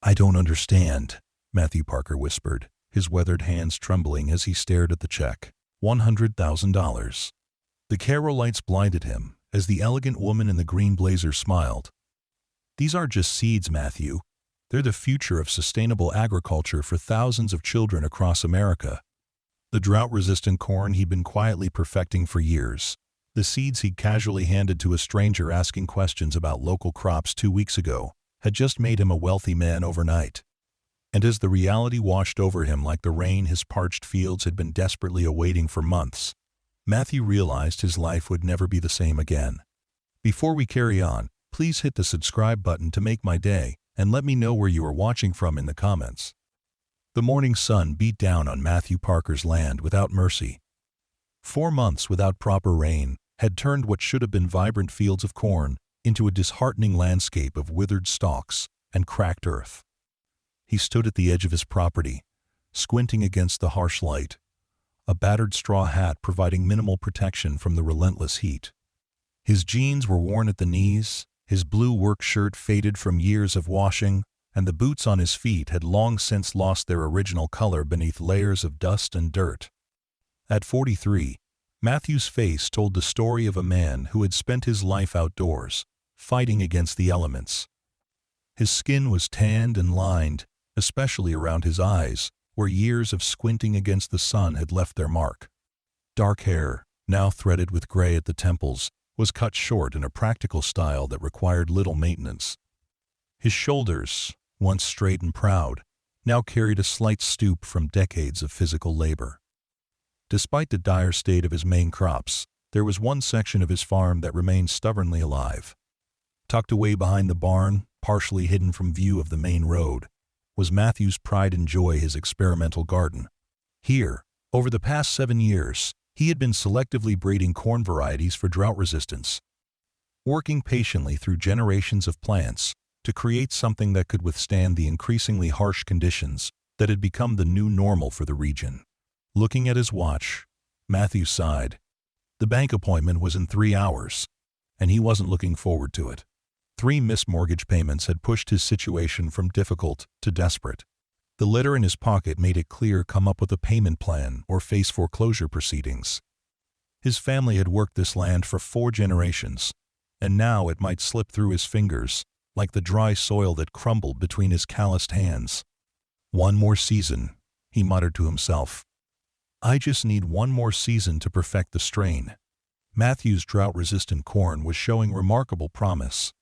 "I don't understand," Matthew Parker whispered, his weathered hands trembling as he stared at the check. $100,000. The carol lights blinded him as the elegant woman in the green blazer smiled. "These aren't just seeds, Matthew. They're the future of sustainable agriculture for thousands of children across America." The drought-resistant corn he'd been quietly perfecting for years. The seeds he'd casually handed to a stranger asking questions about local crops 2 weeks ago had just made him a wealthy man overnight. And as the reality washed over him like the rain his parched fields had been desperately awaiting for months, Matthew realized his life would never be the same again. Before we carry on, please hit the subscribe button to make my day, and let me know where you are watching from in the comments. The morning sun beat down on Matthew Parker's land without mercy. 4 months without proper rain had turned what should have been vibrant fields of corn into a disheartening landscape of withered stalks and cracked earth. He stood at the edge of his property, squinting against the harsh light, a battered straw hat providing minimal protection from the relentless heat. His jeans were worn at the knees, his blue work shirt faded from years of washing, and the boots on his feet had long since lost their original color beneath layers of dust and dirt. At 43, Matthew's face told the story of a man who had spent his life outdoors, fighting against the elements. His skin was tanned and lined, especially around his eyes, where years of squinting against the sun had left their mark. Dark hair, now threaded with gray at the temples, was cut short in a practical style that required little maintenance. His shoulders, once straight and proud, now carried a slight stoop from decades of physical labor. Despite the dire state of his main crops, there was one section of his farm that remained stubbornly alive. Tucked away behind the barn, partially hidden from view of the main road, was Matthew's pride and joy, his experimental garden. Here, over the past 7 years, he had been selectively breeding corn varieties for drought resistance, working patiently through generations of plants to create something that could withstand the increasingly harsh conditions that had become the new normal for the region. Looking at his watch, Matthew sighed. The bank appointment was in 3 hours, and he wasn't looking forward to it. 3 missed mortgage payments had pushed his situation from difficult to desperate. The letter in his pocket made it clear come up with a payment plan or face foreclosure proceedings. His family had worked this land for 4 generations, and now it might slip through his fingers like the dry soil that crumbled between his calloused hands. "One more season," he muttered to himself. "I just need one more season to perfect the strain." Matthew's drought-resistant corn was showing remarkable promise.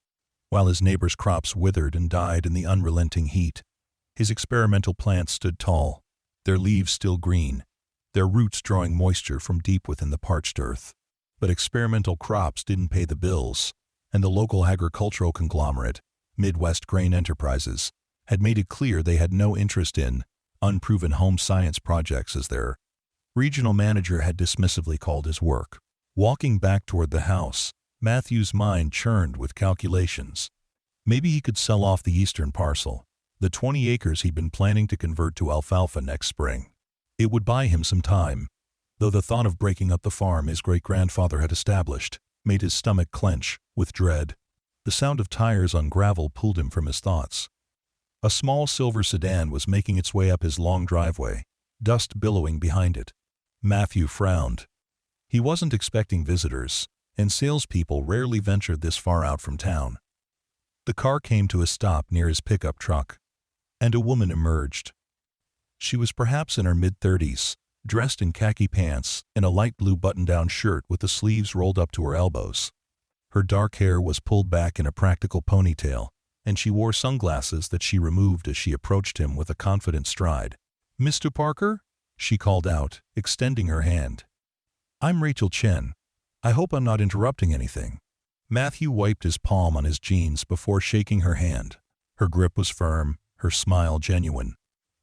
While his neighbors' crops withered and died in the unrelenting heat, his experimental plants stood tall, their leaves still green, their roots drawing moisture from deep within the parched earth. But experimental crops didn't pay the bills, and the local agricultural conglomerate, Midwest Grain Enterprises, had made it clear they had no interest in unproven home science projects, as their regional manager had dismissively called his work. Walking back toward the house, Matthew's mind churned with calculations. Maybe he could sell off the eastern parcel, the 20 acres he'd been planning to convert to alfalfa next spring. It would buy him some time, though the thought of breaking up the farm his great-grandfather had established made his stomach clench with dread. The sound of tires on gravel pulled him from his thoughts. A small silver sedan was making its way up his long driveway, dust billowing behind it. Matthew frowned. He wasn't expecting visitors, and salespeople rarely ventured this far out from town. The car came to a stop near his pickup truck, and a woman emerged. She was perhaps in her mid-30s, dressed in khaki pants and a light blue button-down shirt with the sleeves rolled up to her elbows. Her dark hair was pulled back in a practical ponytail, and she wore sunglasses that she removed as she approached him with a confident stride. "Mr. Parker?" she called out, extending her hand. "I'm Rachel Chen. I hope I'm not interrupting anything." Matthew wiped his palm on his jeans before shaking her hand. Her grip was firm, her smile genuine.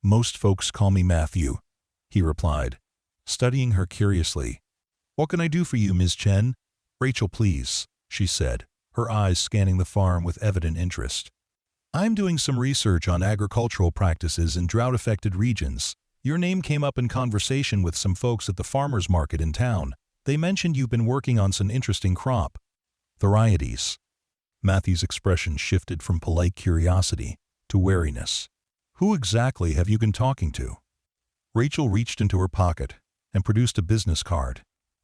"Most folks call me Matthew," he replied, studying her curiously. "What can I do for you, Ms. Chen?" "Rachel, please," she said, her eyes scanning the farm with evident interest. "I'm doing some research on agricultural practices in drought-affected regions. Your name came up in conversation with some folks at the farmers market in town. They mentioned you've been working on some interesting crop varieties." Matthew's expression shifted from polite curiosity to wariness. "Who exactly have you been talking to?" Rachel reached into her pocket and produced a business card,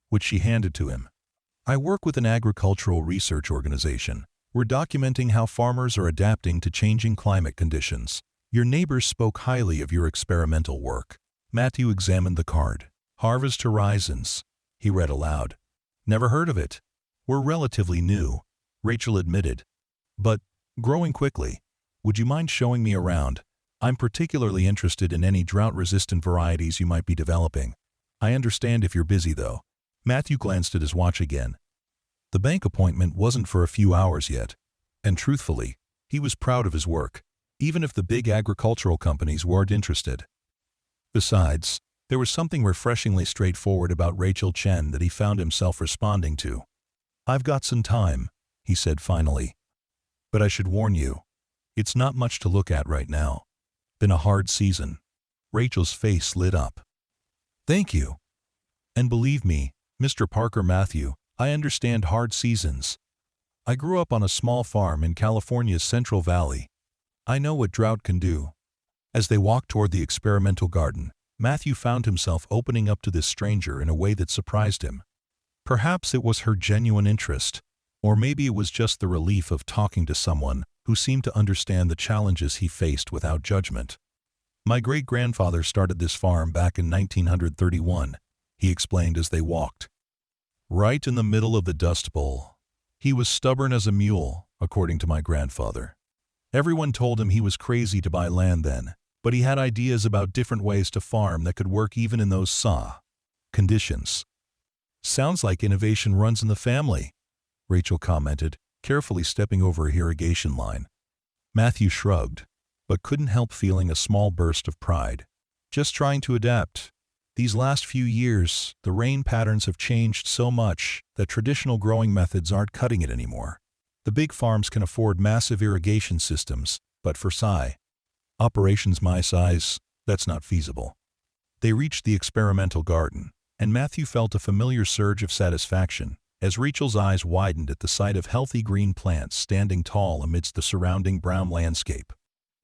which she handed to him. "I work with an agricultural research organization. We're documenting how farmers are adapting to changing climate conditions. Your neighbors spoke highly of your experimental work." Matthew examined the card. "Harvest Horizons," he read aloud. "Never heard of it." "We're relatively new," Rachel admitted, "but growing quickly. Would you mind showing me around? I'm particularly interested in any drought-resistant varieties you might be developing. I understand if you're busy, though." Matthew glanced at his watch again. The bank appointment wasn't for a few hours yet, and truthfully, he was proud of his work, even if the big agricultural companies weren't interested. Besides, there was something refreshingly straightforward about Rachel Chen that he found himself responding to. "I've got some time," he said finally. "But I should warn you, it's not much to look at right now. Been a hard season." Rachel's face lit up. "Thank you. And believe me, Mr. Parker Matthew, I understand hard seasons. I grew up on a small farm in California's Central Valley. I know what drought can do." As they walked toward the experimental garden, Matthew found himself opening up to this stranger in a way that surprised him. Perhaps it was her genuine interest, or maybe it was just the relief of talking to someone who seemed to understand the challenges he faced without judgment. "My great-grandfather started this farm back in 1931, he explained as they walked. "Right in the middle of the Dust Bowl. He was stubborn as a mule, according to my grandfather. Everyone told him he was crazy to buy land then, but he had ideas about different ways to farm that could work even in those conditions." "Sounds like innovation runs in the family," Rachel commented, carefully stepping over a irrigation line. Matthew shrugged, but couldn't help feeling a small burst of pride. "Just trying to adapt. These last few years, the rain patterns have changed so much that traditional growing methods aren't cutting it anymore. The big farms can afford massive irrigation systems, but for operations my size, that's not feasible." They reached the experimental garden, and Matthew felt a familiar surge of satisfaction as Rachel's eyes widened at the sight of healthy green plants standing tall amidst the surrounding brown landscape.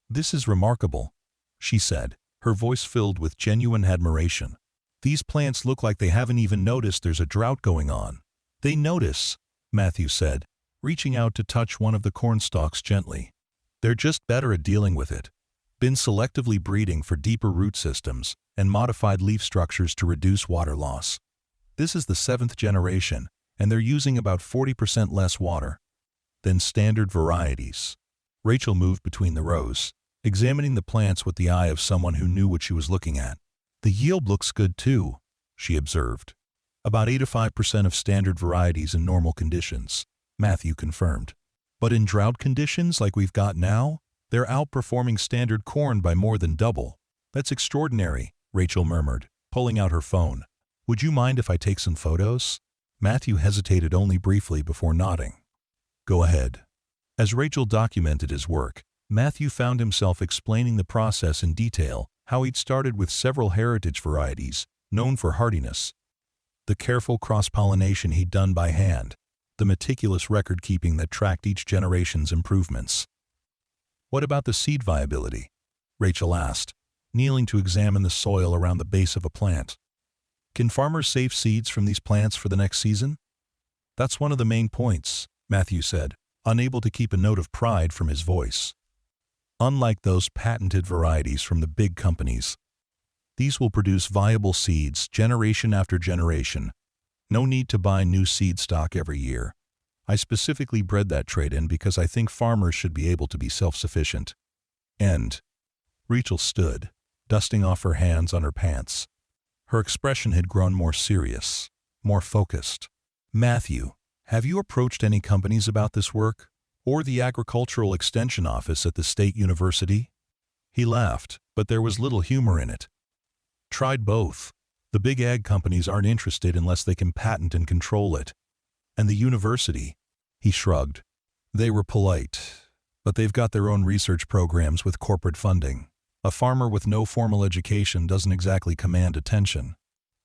"This is remarkable," she said, her voice filled with genuine admiration. "These plants look like they haven't even noticed there's a drought going on." "They notice," Matthew said, reaching out to touch one of the corn stalks gently. "They're just better at dealing with it. Been selectively breeding for deeper root systems and modified leaf structures to reduce water loss. This is the 7th generation, and they're using about 40% less water than standard varieties." Rachel moved between the rows, examining the plants with the eye of someone who knew what she was looking at. "The yield looks good too," she observed. "About 85% of standard varieties in normal conditions," Matthew confirmed. "But in drought conditions like we've got now, they're outperforming standard corn by more than double." "That's extraordinary," Rachel murmured, pulling out her phone. "Would you mind if I take some photos?" Matthew hesitated only briefly before nodding. "Go ahead." As Rachel documented his work, Matthew found himself explaining the process in detail, how he'd started with several heritage varieties, known for hardiness, the careful cross-pollination he'd done by hand, the meticulous record-keeping that tracked each generation's improvements. "What about the seed viability?" Rachel asked, kneeling to examine the soil around the base of a plant. "Can farmers save seeds from these plants for the next season?" "That's one of the main points," Matthew said, unable to keep a note of pride from his voice. "Unlike those patented varieties from the big companies, these will produce viable seeds generation after generation. No need to buy new seed stock every year. I specifically bred that trait in because I think farmers should be able to be self-sufficient." And Rachel stood, dusting off her hands on her pants. Her expression had grown more serious, more focused. "Matthew, have you approached any companies about this work? Or the Agricultural Extension Office at the State University?" He laughed, but there was little humor in it. "Tried both. The big ag companies aren't interested unless they can patent and control it. And the university," he shrugged. "They were polite, but they've got their own research programs with corporate funding. A farmer with no formal education doesn't exactly command attention."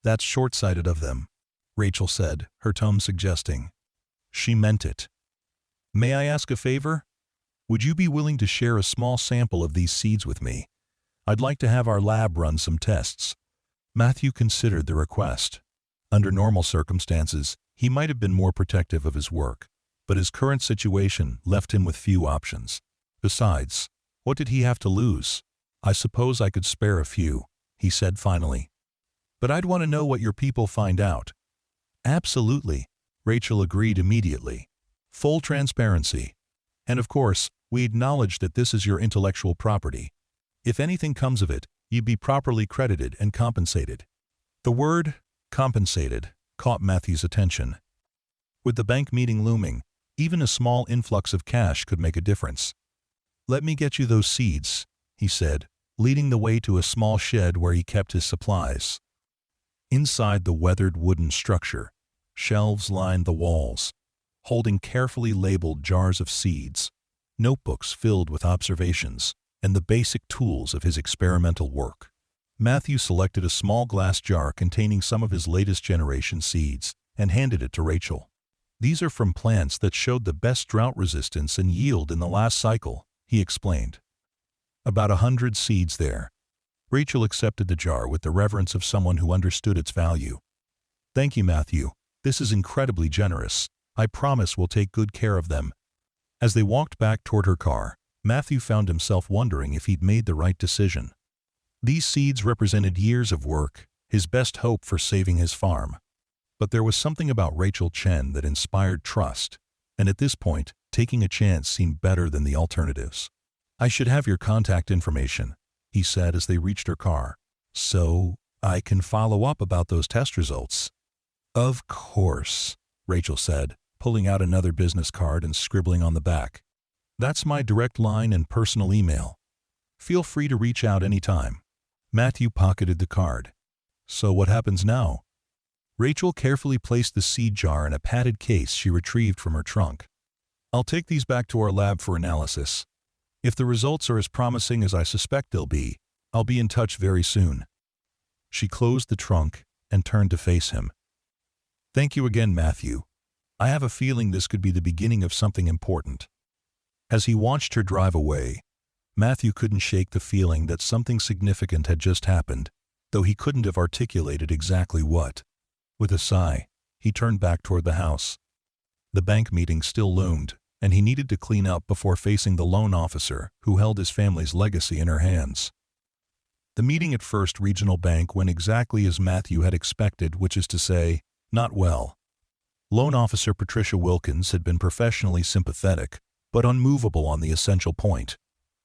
"That's short-sighted of them," Rachel said, her tone suggesting she meant it. "May I ask a favor?" Would you be willing to share a small sample of these seeds with me? I'd like to have our lab run some tests." Matthew considered the request. Under normal circumstances, he might have been more protective of his work, but his current situation left him with few options. Besides, what did he have to lose? "I suppose I could spare a few," he said finally. "But I'd want to know what your people find out." "Absolutely," Rachel agreed immediately. "Full transparency. And of course, we acknowledge that this is your intellectual property. If anything comes of it, you'd be properly credited and compensated." The word "compensated" caught Matthew's attention. With the bank meeting looming, even a small influx of cash could make a difference. "Let me get you those seeds," he said, leading the way to a small shed where he kept his supplies. Inside the weathered wooden structure, shelves lined the walls, holding carefully labeled jars of seeds, notebooks filled with observations, and the basic tools of his experimental work. Matthew selected a small glass jar containing some of his latest generation seeds and handed it to Rachel. "These are from plants that showed the best drought resistance and yield in the last cycle," he explained. "About 100 seeds there." Rachel accepted the jar with the reverence of someone who understood its value. "Thank you, Matthew. This is incredibly generous. I promise we'll take good care of them." As they walked back toward her car, Matthew found himself wondering if he'd made the right decision. These seeds represented years of work, his best hope for saving his farm. But there was something about Rachel Chen that inspired trust, and at this point, taking a chance seemed better than the alternatives. "I should have your contact information," he said as they reached her car, "so I can follow up about those test results." "Of course," Rachel said, pulling out another business card and scribbling on the back. "That's my direct line and personal email. Feel free to reach out anytime." Matthew pocketed the card. "So what happens now?" Rachel carefully placed the seed jar in a padded case she retrieved from her trunk. "I'll take these back to our lab for analysis. If the results are as promising as I suspect they'll be, I'll be in touch very soon." She closed the trunk and turned to face him. "Thank you again, Matthew. I have a feeling this could be the beginning of something important." As he watched her drive away, Matthew couldn't shake the feeling that something significant had just happened, though he couldn't have articulated exactly what. With a sigh, he turned back toward the house. The bank meeting still loomed, and he needed to clean up before facing the loan officer who held his family's legacy in her hands. The meeting at First Regional Bank went exactly as Matthew had expected, which is to say, not well. Loan officer Patricia Wilkins had been professionally sympathetic, but unmovable on the essential point.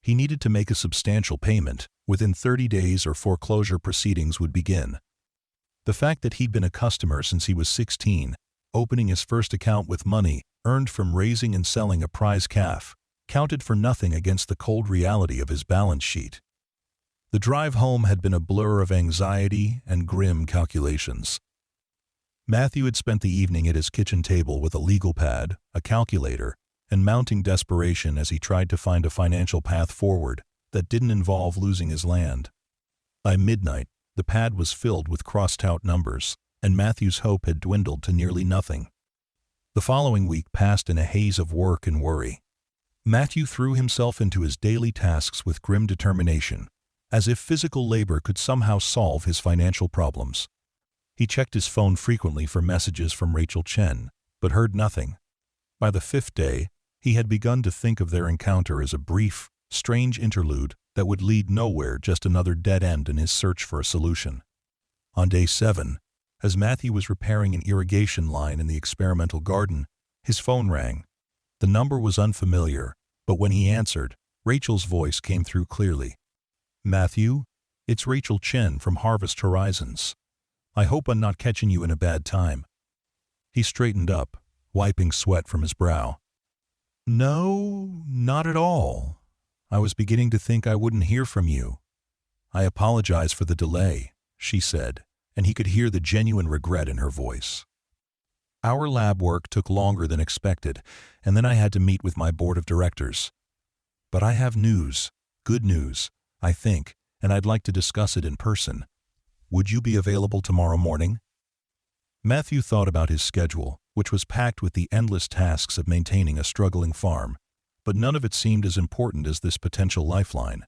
He needed to make a substantial payment within 30 days or foreclosure proceedings would begin. The fact that he'd been a customer since he was 16, opening his first account with money earned from raising and selling a prize calf, counted for nothing against the cold reality of his balance sheet. The drive home had been a blur of anxiety and grim calculations. Matthew had spent the evening at his kitchen table with a legal pad, a calculator, and mounting desperation as he tried to find a financial path forward that didn't involve losing his land. By midnight, the pad was filled with crossed-out numbers, and Matthew's hope had dwindled to nearly nothing. The following week passed in a haze of work and worry. Matthew threw himself into his daily tasks with grim determination, as if physical labor could somehow solve his financial problems. He checked his phone frequently for messages from Rachel Chen, but heard nothing. By the 5th day, he had begun to think of their encounter as a brief, strange interlude that would lead nowhere, just another dead end in his search for a solution. On day 7, as Matthew was repairing an irrigation line in the experimental garden, his phone rang. The number was unfamiliar, but when he answered, Rachel's voice came through clearly. "Matthew, it's Rachel Chen from Harvest Horizons. I hope I'm not catching you in a bad time." He straightened up, wiping sweat from his brow. "No, not at all. I was beginning to think I wouldn't hear from you." "I apologize for the delay," she said, and he could hear the genuine regret in her voice. "Our lab work took longer than expected, and then I had to meet with my board of directors. But I have news, good news, I think, and I'd like to discuss it in person. Would you be available tomorrow morning?" Matthew thought about his schedule, which was packed with the endless tasks of maintaining a struggling farm. but none of it seemed as important as this potential lifeline.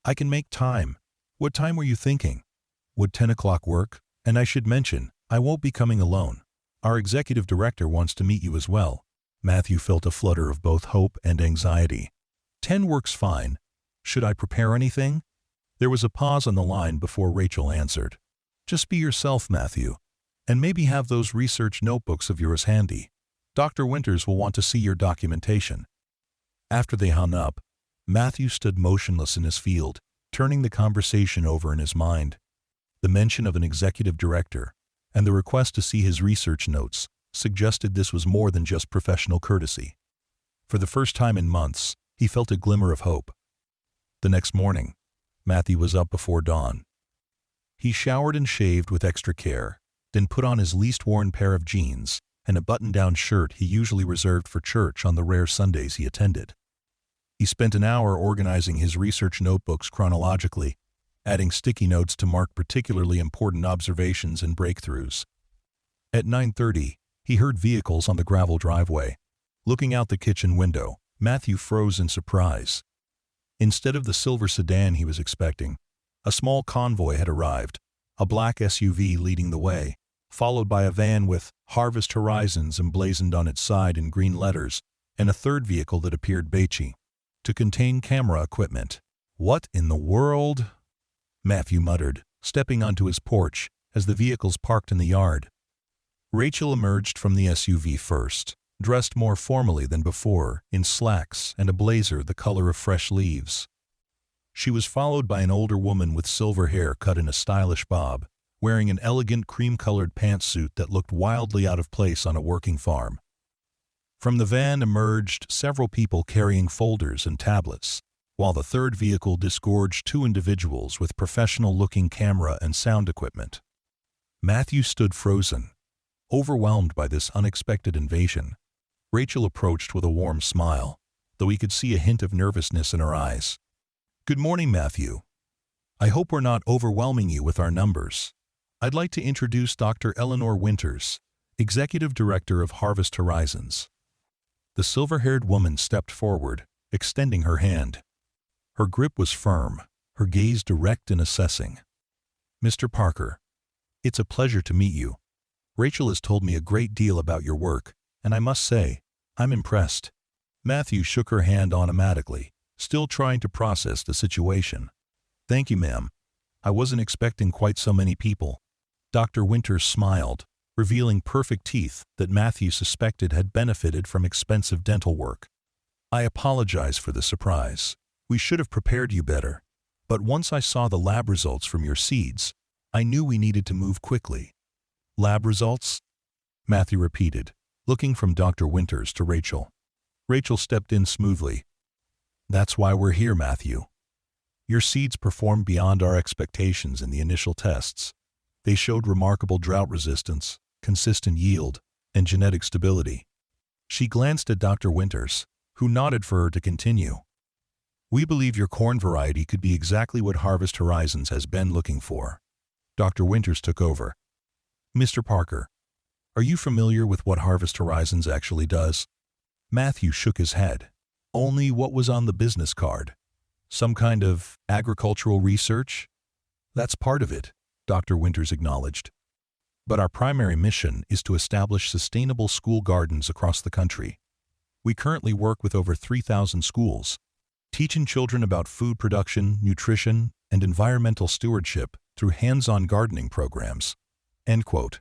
I can make time. What time were you thinking? Would 10 o'clock work? And I should mention, I won't be coming alone. Our executive director wants to meet you as well. Matthew felt a flutter of both hope and anxiety. 10 works fine. Should I prepare anything? There was a pause on the line before Rachel answered. Just be yourself, Matthew. And maybe have those research notebooks of yours handy. Dr. Winters will want to see your documentation. After they hung up, Matthew stood motionless in his field, turning the conversation over in his mind. The mention of an executive director and the request to see his research notes suggested this was more than just professional courtesy. For the first time in months, he felt a glimmer of hope. The next morning, Matthew was up before dawn. He showered and shaved with extra care, then put on his least worn pair of jeans and a button-down shirt he usually reserved for church on the rare Sundays he attended. He spent an hour organizing his research notebooks chronologically, adding sticky notes to mark particularly important observations and breakthroughs. At 9:30, he heard vehicles on the gravel driveway. Looking out the kitchen window, Matthew froze in surprise. Instead of the silver sedan he was expecting, a small convoy had arrived, a black SUV leading the way, followed by a van with Harvest Horizons emblazoned on its side in green letters, and a third vehicle that appeared beige to contain camera equipment. What in the world? Matthew muttered, stepping onto his porch as the vehicles parked in the yard. Rachel emerged from the SUV first, dressed more formally than before, in slacks and a blazer the color of fresh leaves. She was followed by an older woman with silver hair cut in a stylish bob, wearing an elegant cream-colored pantsuit that looked wildly out of place on a working farm. From the van emerged several people carrying folders and tablets, while the third vehicle disgorged two individuals with professional-looking camera and sound equipment. Matthew stood frozen, overwhelmed by this unexpected invasion. Rachel approached with a warm smile, though he could see a hint of nervousness in her eyes. "Good morning, Matthew. I hope we're not overwhelming you with our numbers. I'd like to introduce Dr. Eleanor Winters, Executive Director of Harvest Horizons." The silver-haired woman stepped forward, extending her hand. Her grip was firm, her gaze direct and assessing. "Mr. Parker, it's a pleasure to meet you. Rachel has told me a great deal about your work, and I must say, I'm impressed." Matthew shook her hand automatically, still trying to process the situation. "Thank you, ma'am. I wasn't expecting quite so many people." Dr. Winters smiled, revealing perfect teeth that Matthew suspected had benefited from expensive dental work. "I apologize for the surprise. We should have prepared you better. But once I saw the lab results from your seeds, I knew we needed to move quickly." "Lab results?" Matthew repeated, looking from Dr. Winters to Rachel. Rachel stepped in smoothly. "That's why we're here, Matthew. Your seeds performed beyond our expectations in the initial tests. They showed remarkable drought resistance, consistent yield, and genetic stability." She glanced at Dr. Winters, who nodded for her to continue. "We believe your corn variety could be exactly what Harvest Horizons has been looking for." Dr. Winters took over. "Mr. Parker, are you familiar with what Harvest Horizons actually does?" Matthew shook his head. "Only what was on the business card. Some kind of agricultural research?" "That's part of it," Dr. Winters acknowledged. "But our primary mission is to establish sustainable school gardens across the country. We currently work with over 3,000 schools, teaching children about food production, nutrition, and environmental stewardship through hands-on gardening programs." End quote.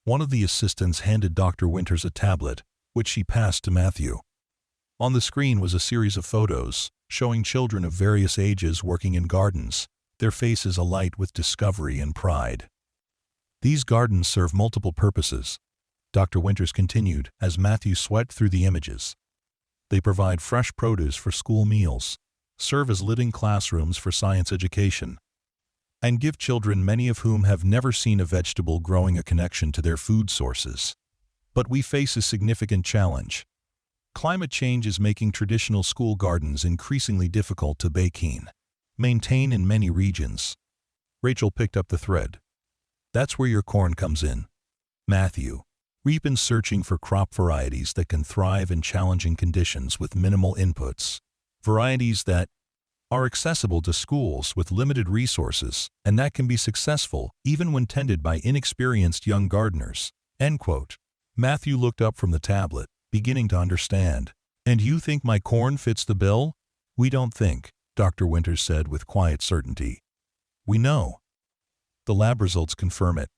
One of the assistants handed Dr. Winters a tablet, which she passed to Matthew. On the screen was a series of photos showing children of various ages working in gardens, their faces alight with discovery and pride. "These gardens serve multiple purposes," Dr. Winters continued as Matthew swept through the images. "They provide fresh produce for school meals, serve as living classrooms for science education, and give children, many of whom have never seen a vegetable, growing a connection to their food sources. But we face a significant challenge. Climate change is making traditional school gardens increasingly difficult to maintain in many regions." Rachel picked up the thread. "That's where your corn comes in, Matthew. We've been searching for crop varieties that can thrive in challenging conditions with minimal inputs. Varieties that are accessible to schools with limited resources and that can be successful even when tended by inexperienced young gardeners." End quote. Matthew looked up from the tablet, beginning to understand. "And you think my corn fits the bill?" "We don't think," Dr. Winters said with quiet certainty. "We know. The lab results confirm it.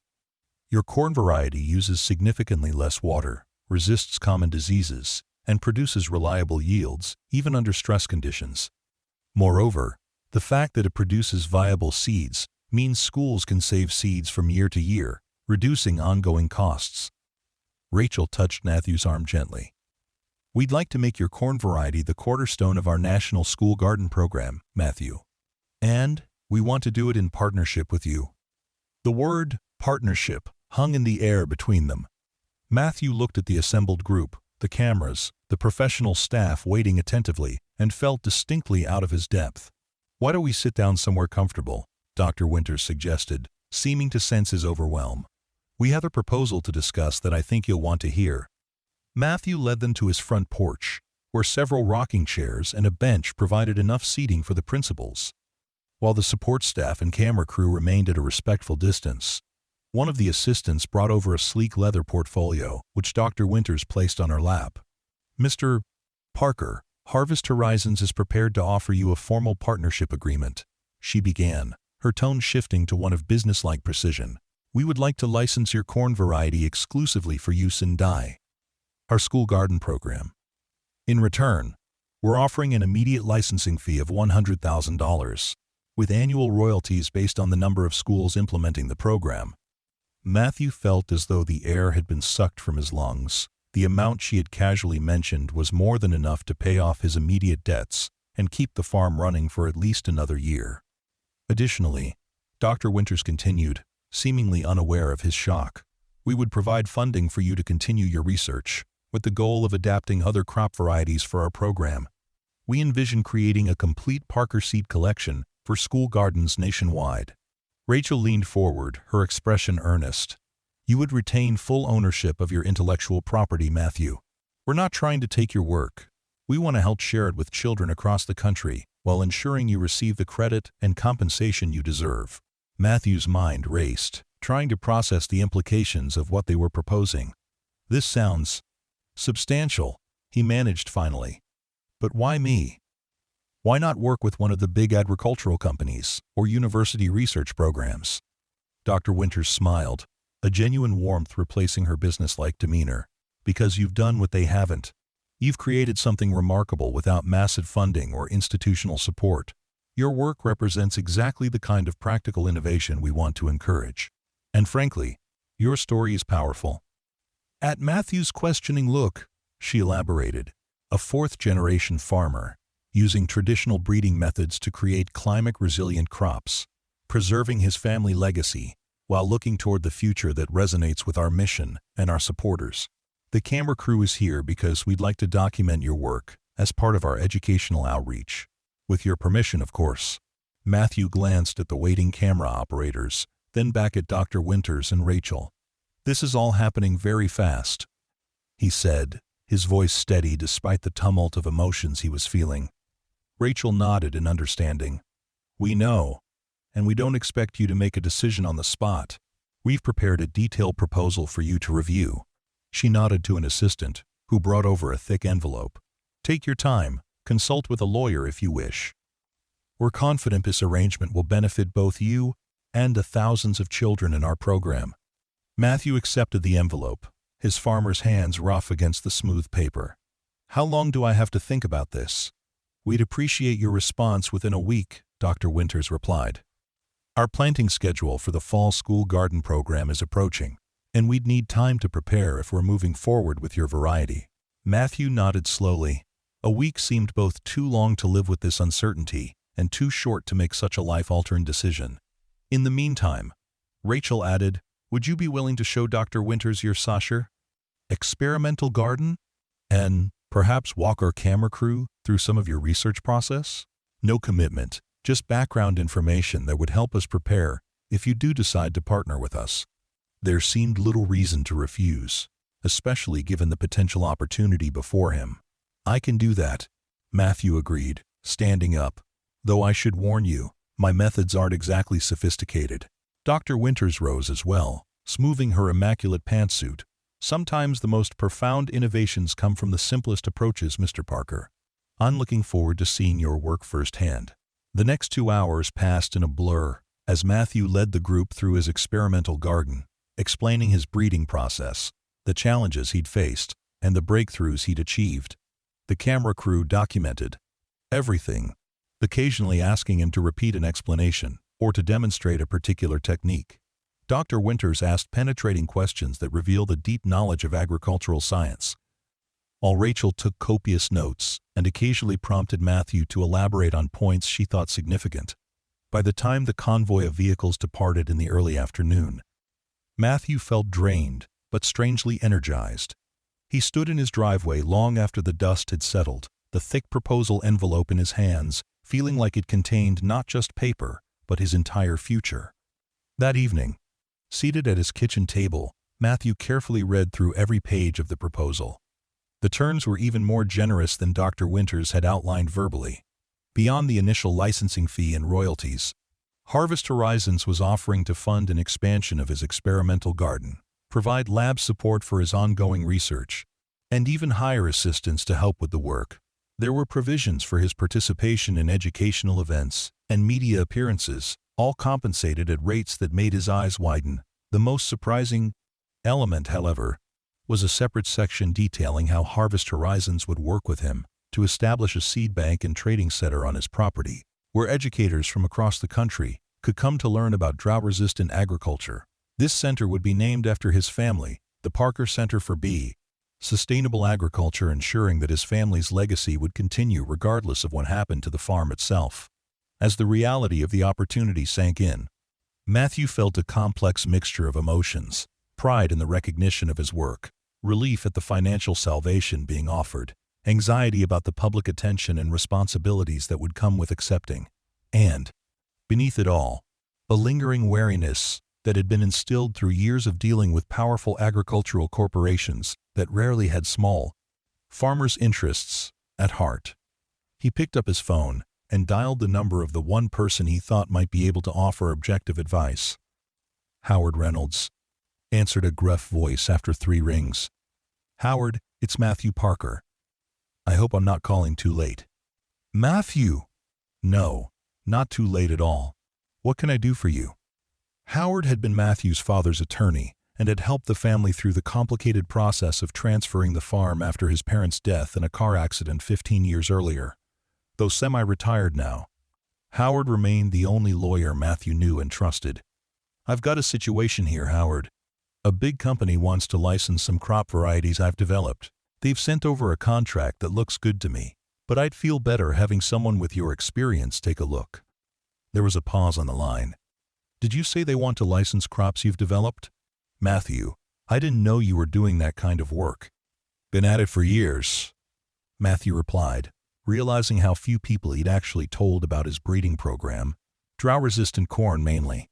Your corn variety uses significantly less water, resists common diseases, and produces reliable yields, even under stress conditions. Moreover, the fact that it produces viable seeds means schools can save seeds from year to year, reducing ongoing costs." Rachel touched Matthew's arm gently. "We'd like to make your corn variety the cornerstone of our National School Garden Program, Matthew. And we want to do it in partnership with you." The word partnership hung in the air between them. Matthew looked at the assembled group, the cameras, the professional staff waiting attentively, and felt distinctly out of his depth. "Why don't we sit down somewhere comfortable?" Dr. Winters suggested, seeming to sense his overwhelm. "We have a proposal to discuss that I think you'll want to hear." Matthew led them to his front porch, where several rocking chairs and a bench provided enough seating for the principals. While the support staff and camera crew remained at a respectful distance, one of the assistants brought over a sleek leather portfolio, which Dr. Winters placed on her lap. "Mr. Parker, Harvest Horizons is prepared to offer you a formal partnership agreement," she began, her tone shifting to one of businesslike precision. "We would like to license your corn variety exclusively for use in our school garden program. In return, we're offering an immediate licensing fee of $100,000, with annual royalties based on the number of schools implementing the program." Matthew felt as though the air had been sucked from his lungs. The amount she had casually mentioned was more than enough to pay off his immediate debts and keep the farm running for at least another year. Additionally, Dr. Winters continued, seemingly unaware of his shock, "We would provide funding for you to continue your research, with the goal of adapting other crop varieties for our program. We envision creating a complete Parker seed collection for school gardens nationwide." Rachel leaned forward, her expression earnest. "You would retain full ownership of your intellectual property, Matthew. We're not trying to take your work. We want to help share it with children across the country while ensuring you receive the credit and compensation you deserve." Matthew's mind raced, trying to process the implications of what they were proposing. "This sounds substantial," he managed finally. "But why me? Why not work with one of the big agricultural companies or university research programs?" Dr. Winters smiled, a genuine warmth replacing her businesslike demeanor. "Because you've done what they haven't. You've created something remarkable without massive funding or institutional support. Your work represents exactly the kind of practical innovation we want to encourage. And frankly, your story is powerful." At Matthew's questioning look, she elaborated, "A fourth-generation farmer, using traditional breeding methods to create climate-resilient crops, preserving his family legacy while looking toward the future that resonates with our mission and our supporters. The camera crew is here because we'd like to document your work as part of our educational outreach. With your permission, of course." Matthew glanced at the waiting camera operators, then back at Dr. Winters and Rachel. "This is all happening very fast," he said, his voice steady despite the tumult of emotions he was feeling. Rachel nodded in understanding. "We know, and we don't expect you to make a decision on the spot. We've prepared a detailed proposal for you to review." She nodded to an assistant, who brought over a thick envelope. "Take your time, consult with a lawyer if you wish. We're confident this arrangement will benefit both you and the thousands of children in our program." Matthew accepted the envelope, his farmer's hands rough against the smooth paper. "How long do I have to think about this?" "We'd appreciate your response within a week," Dr. Winters replied. "Our planting schedule for the fall school garden program is approaching, and we'd need time to prepare if we're moving forward with your variety." Matthew nodded slowly. A week seemed both too long to live with this uncertainty and too short to make such a life-altering decision. In the meantime, Rachel added, "Would you be willing to show Dr. Winters your experimental garden? And perhaps walk our camera crew through some of your research process? No commitment, just background information that would help us prepare if you do decide to partner with us." There seemed little reason to refuse. especially given the potential opportunity before him. "I can do that," Matthew agreed, standing up. "Though I should warn you, my methods aren't exactly sophisticated." Dr. Winters rose as well, smoothing her immaculate pantsuit. "Sometimes the most profound innovations come from the simplest approaches, Mr. Parker. I'm looking forward to seeing your work firsthand." The next 2 hours passed in a blur as Matthew led the group through his experimental garden, explaining his breeding process, the challenges he'd faced, and the breakthroughs he'd achieved. The camera crew documented everything, occasionally asking him to repeat an explanation or to demonstrate a particular technique. Dr. Winters asked penetrating questions that revealed a deep knowledge of agricultural science, while Rachel took copious notes and occasionally prompted Matthew to elaborate on points she thought significant. By the time the convoy of vehicles departed in the early afternoon, Matthew felt drained but strangely energized. He stood in his driveway long after the dust had settled, the thick proposal envelope in his hands, feeling like it contained not just paper, but his entire future. That evening, seated at his kitchen table, Matthew carefully read through every page of the proposal. The terms were even more generous than Dr. Winters had outlined verbally. Beyond the initial licensing fee and royalties, Harvest Horizons was offering to fund an expansion of his experimental garden, provide lab support for his ongoing research, and even hire assistants to help with the work. There were provisions for his participation in educational events and media appearances, all compensated at rates that made his eyes widen. The most surprising element, however, was a separate section detailing how Harvest Horizons would work with him to establish a seed bank and trading center on his property, where educators from across the country could come to learn about drought-resistant agriculture. This center would be named after his family, the Parker Center for Sustainable Agriculture, ensuring that his family's legacy would continue regardless of what happened to the farm itself. As the reality of the opportunity sank in, Matthew felt a complex mixture of emotions: pride in the recognition of his work, relief at the financial salvation being offered, anxiety about the public attention and responsibilities that would come with accepting, and, beneath it all, a lingering wariness that had been instilled through years of dealing with powerful agricultural corporations that rarely had small farmers' interests at heart. He picked up his phone and dialed the number of the one person he thought might be able to offer objective advice. "Howard Reynolds," answered a gruff voice after 3 rings. "Howard, it's Matthew Parker. I hope I'm not calling too late." "Matthew!" "No, not too late at all. What can I do for you?" Howard had been Matthew's father's attorney and had helped the family through the complicated process of transferring the farm after his parents' death in a car accident 15 years earlier. Though semi-retired now, Howard remained the only lawyer Matthew knew and trusted. "I've got a situation here, Howard. A big company wants to license some crop varieties I've developed. They've sent over a contract that looks good to me, but I'd feel better having someone with your experience take a look." There was a pause on the line. "Did you say they want to license crops you've developed?" "Matthew, I didn't know you were doing that kind of work." "Been at it for years," Matthew replied, realizing how few people he'd actually told about his breeding program. "Drought-resistant corn mainly.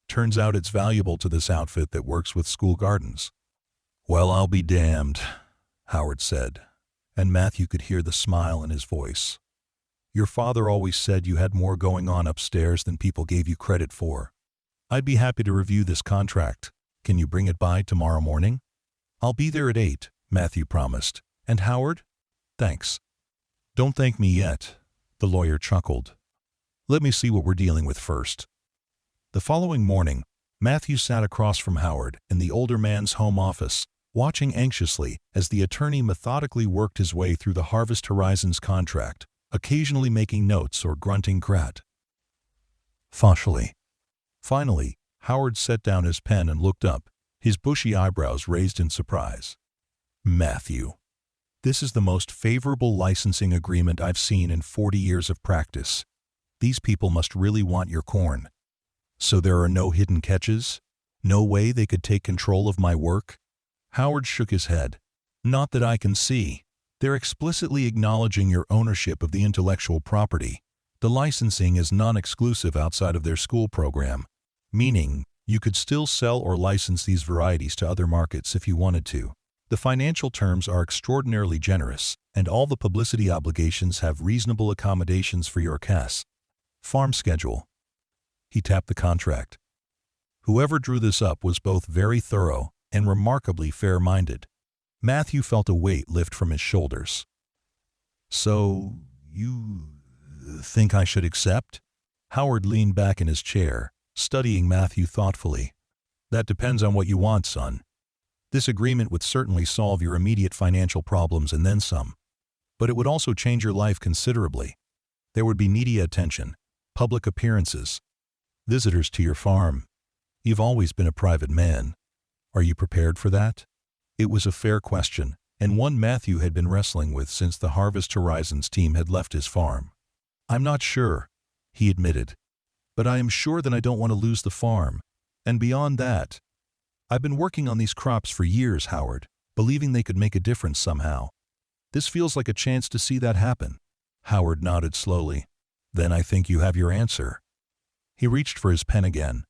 Turns out it's valuable to this outfit that works with school gardens." "Well, I'll be damned," Howard said, and Matthew could hear the smile in his voice. "Your father always said you had more going on upstairs than people gave you credit for. I'd be happy to review this contract. Can you bring it by tomorrow morning?" "I'll be there at 8, Matthew promised. "And Howard? Thanks." "Don't thank me yet," the lawyer chuckled. "Let me see what we're dealing with first." The following morning, Matthew sat across from Howard in the older man's home office, watching anxiously as the attorney methodically worked his way through the Harvest Horizons contract, occasionally making notes or grunting "Grat." Fauchely. Finally, Howard set down his pen and looked up, his bushy eyebrows raised in surprise. "Matthew, this is the most favorable licensing agreement I've seen in 40 years of practice. These people must really want your corn. So there are no hidden catches? No way they could take control of my work?" Howard shook his head. "Not that I can see. They're explicitly acknowledging your ownership of the intellectual property. The licensing is non-exclusive outside of their school program, meaning you could still sell or license these varieties to other markets if you wanted to. The financial terms are extraordinarily generous, and all the publicity obligations have reasonable accommodations for your case. Farm schedule. He tapped the contract. Whoever drew this up was both very thorough and remarkably fair-minded. Matthew felt a weight lift from his shoulders. So, you think I should accept? Howard leaned back in his chair, studying Matthew thoughtfully. That depends on what you want, son. This agreement would certainly solve your immediate financial problems and then some. But it would also change your life considerably. There would be media attention, public appearances, visitors to your farm. You've always been a private man. Are you prepared for that? It was a fair question, and one Matthew had been wrestling with since the Harvest Horizons team had left his farm. I'm not sure, he admitted. But I am sure that I don't want to lose the farm. And beyond that, I've been working on these crops for years, Howard, believing they could make a difference somehow. This feels like a chance to see that happen. Howard nodded slowly. Then I think you have your answer. He reached for his pen again.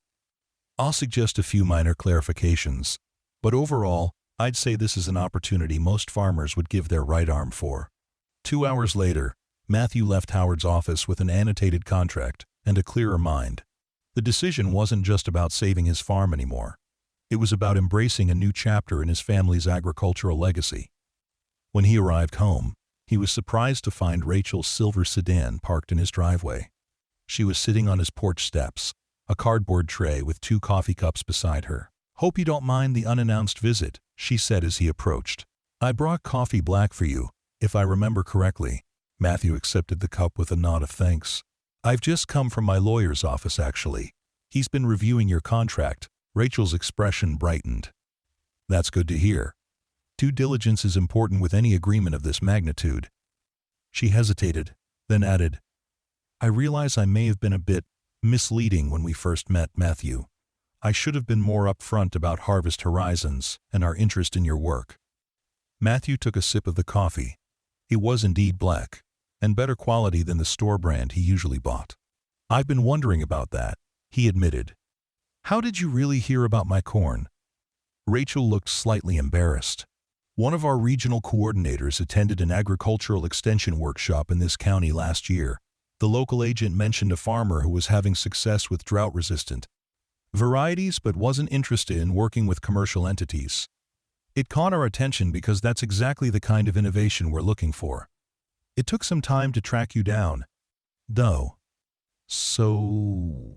I'll suggest a few minor clarifications, but overall, I'd say this is an opportunity most farmers would give their right arm for. 2 hours later, Matthew left Howard's office with an annotated contract and a clearer mind. The decision wasn't just about saving his farm anymore. It was about embracing a new chapter in his family's agricultural legacy. When he arrived home, he was surprised to find Rachel's silver sedan parked in his driveway. She was sitting on his porch steps, a cardboard tray with 2 coffee cups beside her. Hope you don't mind the unannounced visit, she said as he approached. I brought coffee black for you, if I remember correctly. Matthew accepted the cup with a nod of thanks. I've just come from my lawyer's office, actually. He's been reviewing your contract. Rachel's expression brightened. That's good to hear. Due diligence is important with any agreement of this magnitude. She hesitated, then added, I realize I may have been a bit misleading when we first met, Matthew. I should have been more upfront about Harvest Horizons and our interest in your work. Matthew took a sip of the coffee. It was indeed black, and better quality than the store brand he usually bought. I've been wondering about that, he admitted. How did you really hear about my corn? Rachel looked slightly embarrassed. One of our regional coordinators attended an agricultural extension workshop in this county last year. The local agent mentioned a farmer who was having success with drought-resistant varieties but wasn't interested in working with commercial entities. It caught our attention because that's exactly the kind of innovation we're looking for. It took some time to track you down, though. So,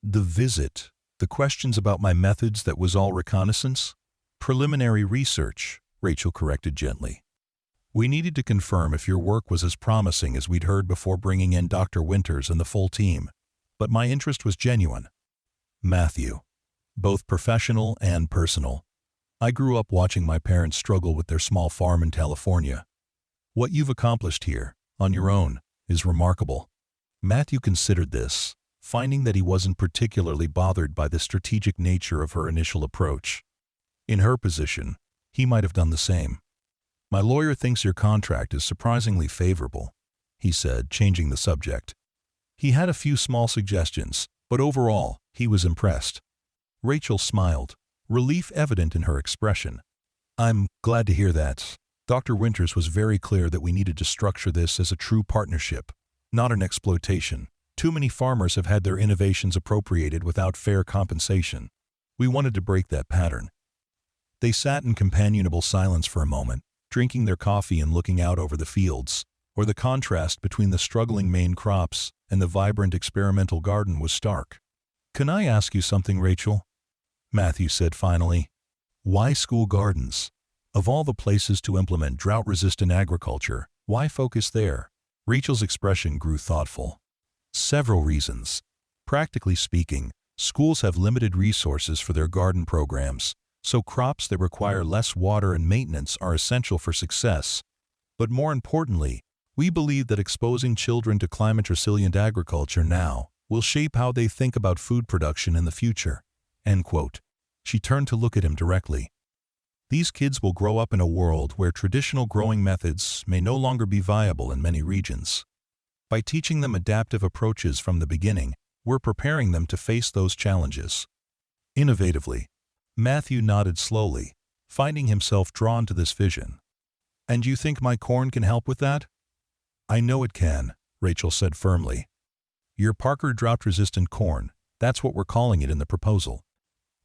the visit, the questions about my methods, that was all reconnaissance? Preliminary research, Rachel corrected gently. We needed to confirm if your work was as promising as we'd heard before bringing in Dr. Winters and the full team, but my interest was genuine. Matthew, both professional and personal. I grew up watching my parents struggle with their small farm in California. What you've accomplished here, on your own, is remarkable. Matthew considered this, finding that he wasn't particularly bothered by the strategic nature of her initial approach. In her position, he might have done the same. My lawyer thinks your contract is surprisingly favorable, he said, changing the subject. He had a few small suggestions, but overall, he was impressed. Rachel smiled, relief evident in her expression. I'm glad to hear that. Dr. Winters was very clear that we needed to structure this as a true partnership, not an exploitation. Too many farmers have had their innovations appropriated without fair compensation. We wanted to break that pattern. They sat in companionable silence for a moment, drinking their coffee and looking out over the fields, where the contrast between the struggling main crops and the vibrant experimental garden was stark. Can I ask you something, Rachel? Matthew said finally. Why school gardens? Of all the places to implement drought-resistant agriculture, why focus there? Rachel's expression grew thoughtful. Several reasons. Practically speaking, schools have limited resources for their garden programs, so crops that require less water and maintenance are essential for success. But more importantly, we believe that exposing children to climate-resilient agriculture now will shape how they think about food production in the future. End quote. She turned to look at him directly. These kids will grow up in a world where traditional growing methods may no longer be viable in many regions. By teaching them adaptive approaches from the beginning, we're preparing them to face those challenges. Innovatively. Matthew nodded slowly, finding himself drawn to this vision. "And you think my corn can help with that?" "I know it can," Rachel said firmly. "Your Parker drought-resistant corn, that's what we're calling it in the proposal.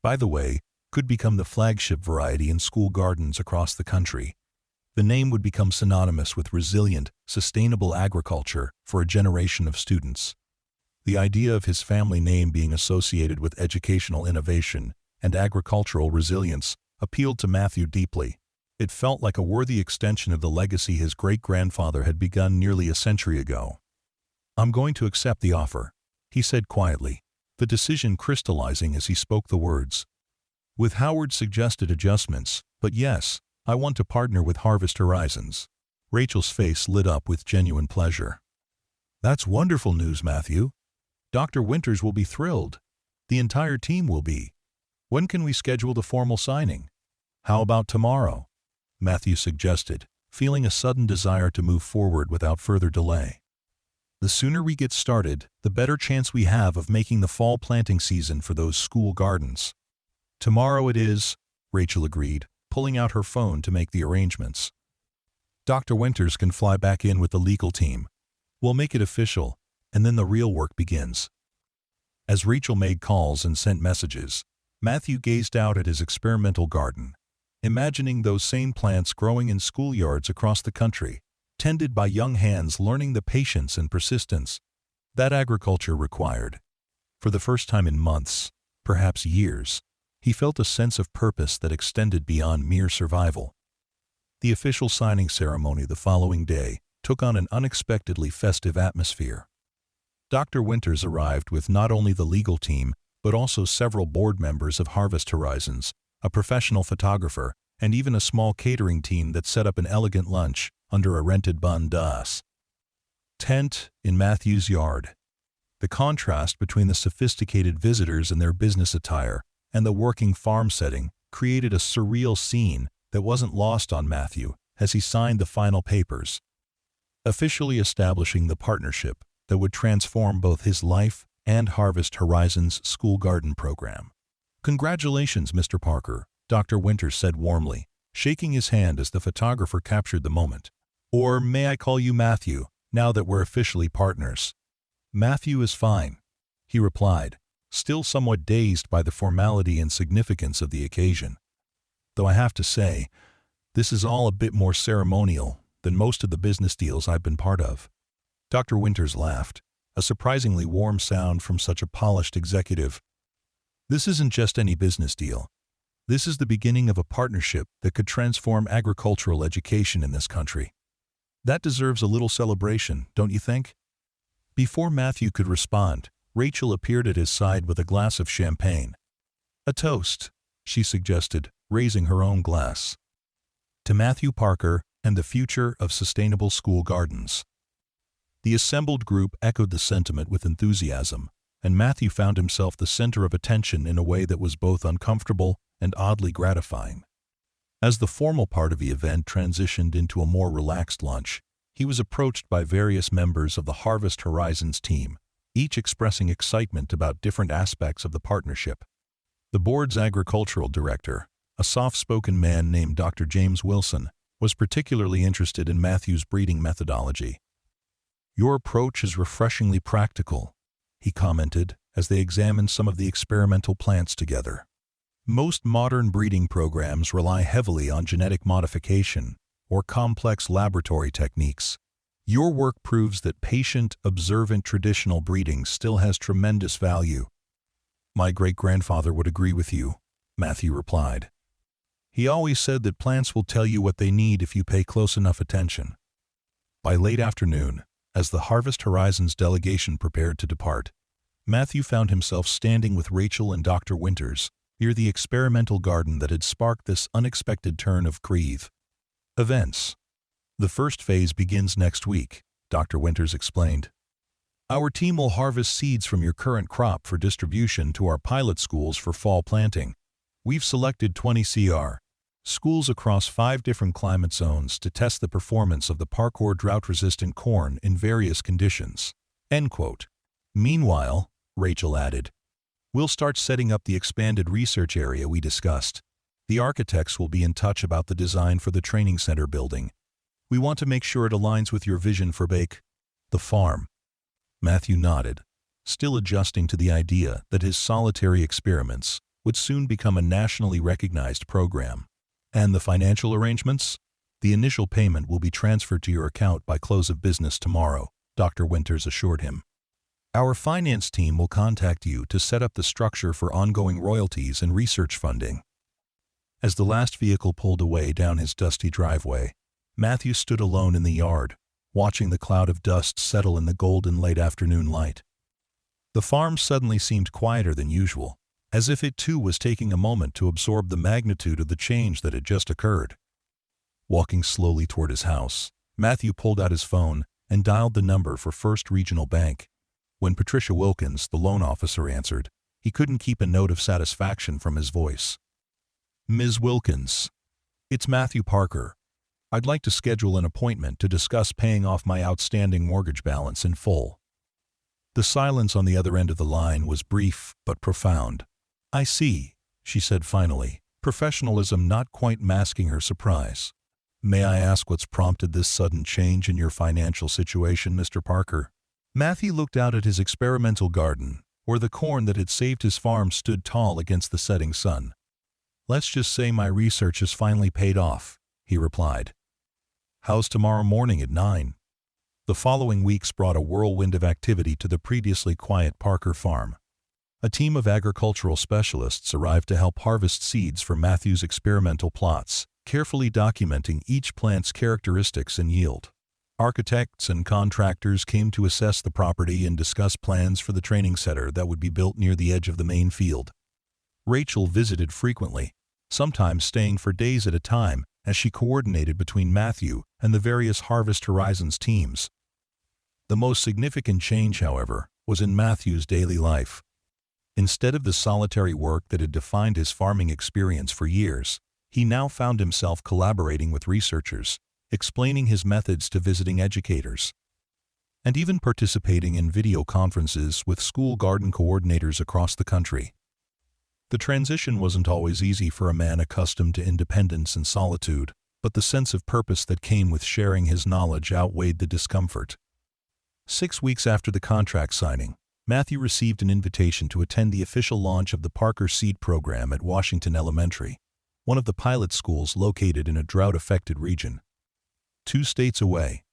By the way, could become the flagship variety in school gardens across the country. The name would become synonymous with resilient, sustainable agriculture for a generation of students." The idea of his family name being associated with educational innovation and agricultural resilience appealed to Matthew deeply. It felt like a worthy extension of the legacy his great-grandfather had begun nearly a century ago. "I'm going to accept the offer," he said quietly, the decision crystallizing as he spoke the words. "With Howard's suggested adjustments, but yes, I want to partner with Harvest Horizons." Rachel's face lit up with genuine pleasure. "That's wonderful news, Matthew. Dr. Winters will be thrilled. The entire team will be. When can we schedule the formal signing?" "How about tomorrow?" Matthew suggested, feeling a sudden desire to move forward without further delay. "The sooner we get started, the better chance we have of making the fall planting season for those school gardens." "Tomorrow it is," Rachel agreed, pulling out her phone to make the arrangements. "Dr. Winters can fly back in with the legal team. We'll make it official, and then the real work begins." As Rachel made calls and sent messages, Matthew gazed out at his experimental garden, imagining those same plants growing in schoolyards across the country, tended by young hands learning the patience and persistence that agriculture required. For the first time in months, perhaps years, he felt a sense of purpose that extended beyond mere survival. The official signing ceremony the following day took on an unexpectedly festive atmosphere. Dr. Winters arrived with not only the legal team, but also several board members of Harvest Horizons, a professional photographer, and even a small catering team that set up an elegant lunch under a rented bundas tent in Matthew's yard. The contrast between the sophisticated visitors in their business attire and the working farm setting created a surreal scene that wasn't lost on Matthew as he signed the final papers, officially establishing the partnership that would transform both his life and Harvest Horizons school garden program. "Congratulations, Mr. Parker," Dr. Winters said warmly, shaking his hand as the photographer captured the moment. "Or may I call you Matthew, now that we're officially partners?" "Matthew is fine," he replied, still somewhat dazed by the formality and significance of the occasion. "Though I have to say, this is all a bit more ceremonial than most of the business deals I've been part of." Dr. Winters laughed, a surprisingly warm sound from such a polished executive. "This isn't just any business deal. This is the beginning of a partnership that could transform agricultural education in this country. That deserves a little celebration, don't you think?" Before Matthew could respond, Rachel appeared at his side with a glass of champagne. "A toast," she suggested, raising her own glass. "To Matthew Parker and the future of sustainable school gardens." The assembled group echoed the sentiment with enthusiasm, and Matthew found himself the center of attention in a way that was both uncomfortable and oddly gratifying. As the formal part of the event transitioned into a more relaxed lunch, he was approached by various members of the Harvest Horizons team, each expressing excitement about different aspects of the partnership. The board's agricultural director, a soft-spoken man named Dr. James Wilson, was particularly interested in Matthew's breeding methodology. "Your approach is refreshingly practical," he commented as they examined some of the experimental plants together. "Most modern breeding programs rely heavily on genetic modification or complex laboratory techniques. Your work proves that patient, observant traditional breeding still has tremendous value." "My great-grandfather would agree with you," Matthew replied. "He always said that plants will tell you what they need if you pay close enough attention." By late afternoon, as the Harvest Horizons delegation prepared to depart, Matthew found himself standing with Rachel and Dr. Winters near the experimental garden that had sparked this unexpected turn of events. "The first phase begins next week," Dr. Winters explained. "Our team will harvest seeds from your current crop for distribution to our pilot schools for fall planting. We've selected 20 schools across 5 different climate zones to test the performance of the Parker drought-resistant corn in various conditions." End quote. "Meanwhile," Rachel added, "we'll start setting up the expanded research area we discussed. The architects will be in touch about the design for the training center building. We want to make sure it aligns with your vision for the farm. Matthew nodded, still adjusting to the idea that his solitary experiments would soon become a nationally recognized program. And the financial arrangements? The initial payment will be transferred to your account by close of business tomorrow, Dr. Winters assured him. Our finance team will contact you to set up the structure for ongoing royalties and research funding. As the last vehicle pulled away down his dusty driveway, Matthew stood alone in the yard, watching the cloud of dust settle in the golden late afternoon light. The farm suddenly seemed quieter than usual, as if it too was taking a moment to absorb the magnitude of the change that had just occurred. Walking slowly toward his house, Matthew pulled out his phone and dialed the number for First Regional Bank. When Patricia Wilkins, the loan officer, answered, he couldn't keep a note of satisfaction from his voice. Ms. Wilkins, it's Matthew Parker. I'd like to schedule an appointment to discuss paying off my outstanding mortgage balance in full. The silence on the other end of the line was brief but profound. I see, she said finally, professionalism not quite masking her surprise. May I ask what's prompted this sudden change in your financial situation, Mr. Parker? Matthew looked out at his experimental garden, where the corn that had saved his farm stood tall against the setting sun. Let's just say my research has finally paid off, he replied. How's tomorrow morning at 9? The following weeks brought a whirlwind of activity to the previously quiet Parker farm. A team of agricultural specialists arrived to help harvest seeds for Matthew's experimental plots, carefully documenting each plant's characteristics and yield. Architects and contractors came to assess the property and discuss plans for the training center that would be built near the edge of the main field. Rachel visited frequently, sometimes staying for days at a time, as she coordinated between Matthew and the various Harvest Horizons teams. The most significant change, however, was in Matthew's daily life. Instead of the solitary work that had defined his farming experience for years, he now found himself collaborating with researchers, explaining his methods to visiting educators, and even participating in video conferences with school garden coordinators across the country. The transition wasn't always easy for a man accustomed to independence and solitude, but the sense of purpose that came with sharing his knowledge outweighed the discomfort. 6 weeks after the contract signing, Matthew received an invitation to attend the official launch of the Parker Seed Program at Washington Elementary, one of the pilot schools located in a drought-affected region. 2 states away.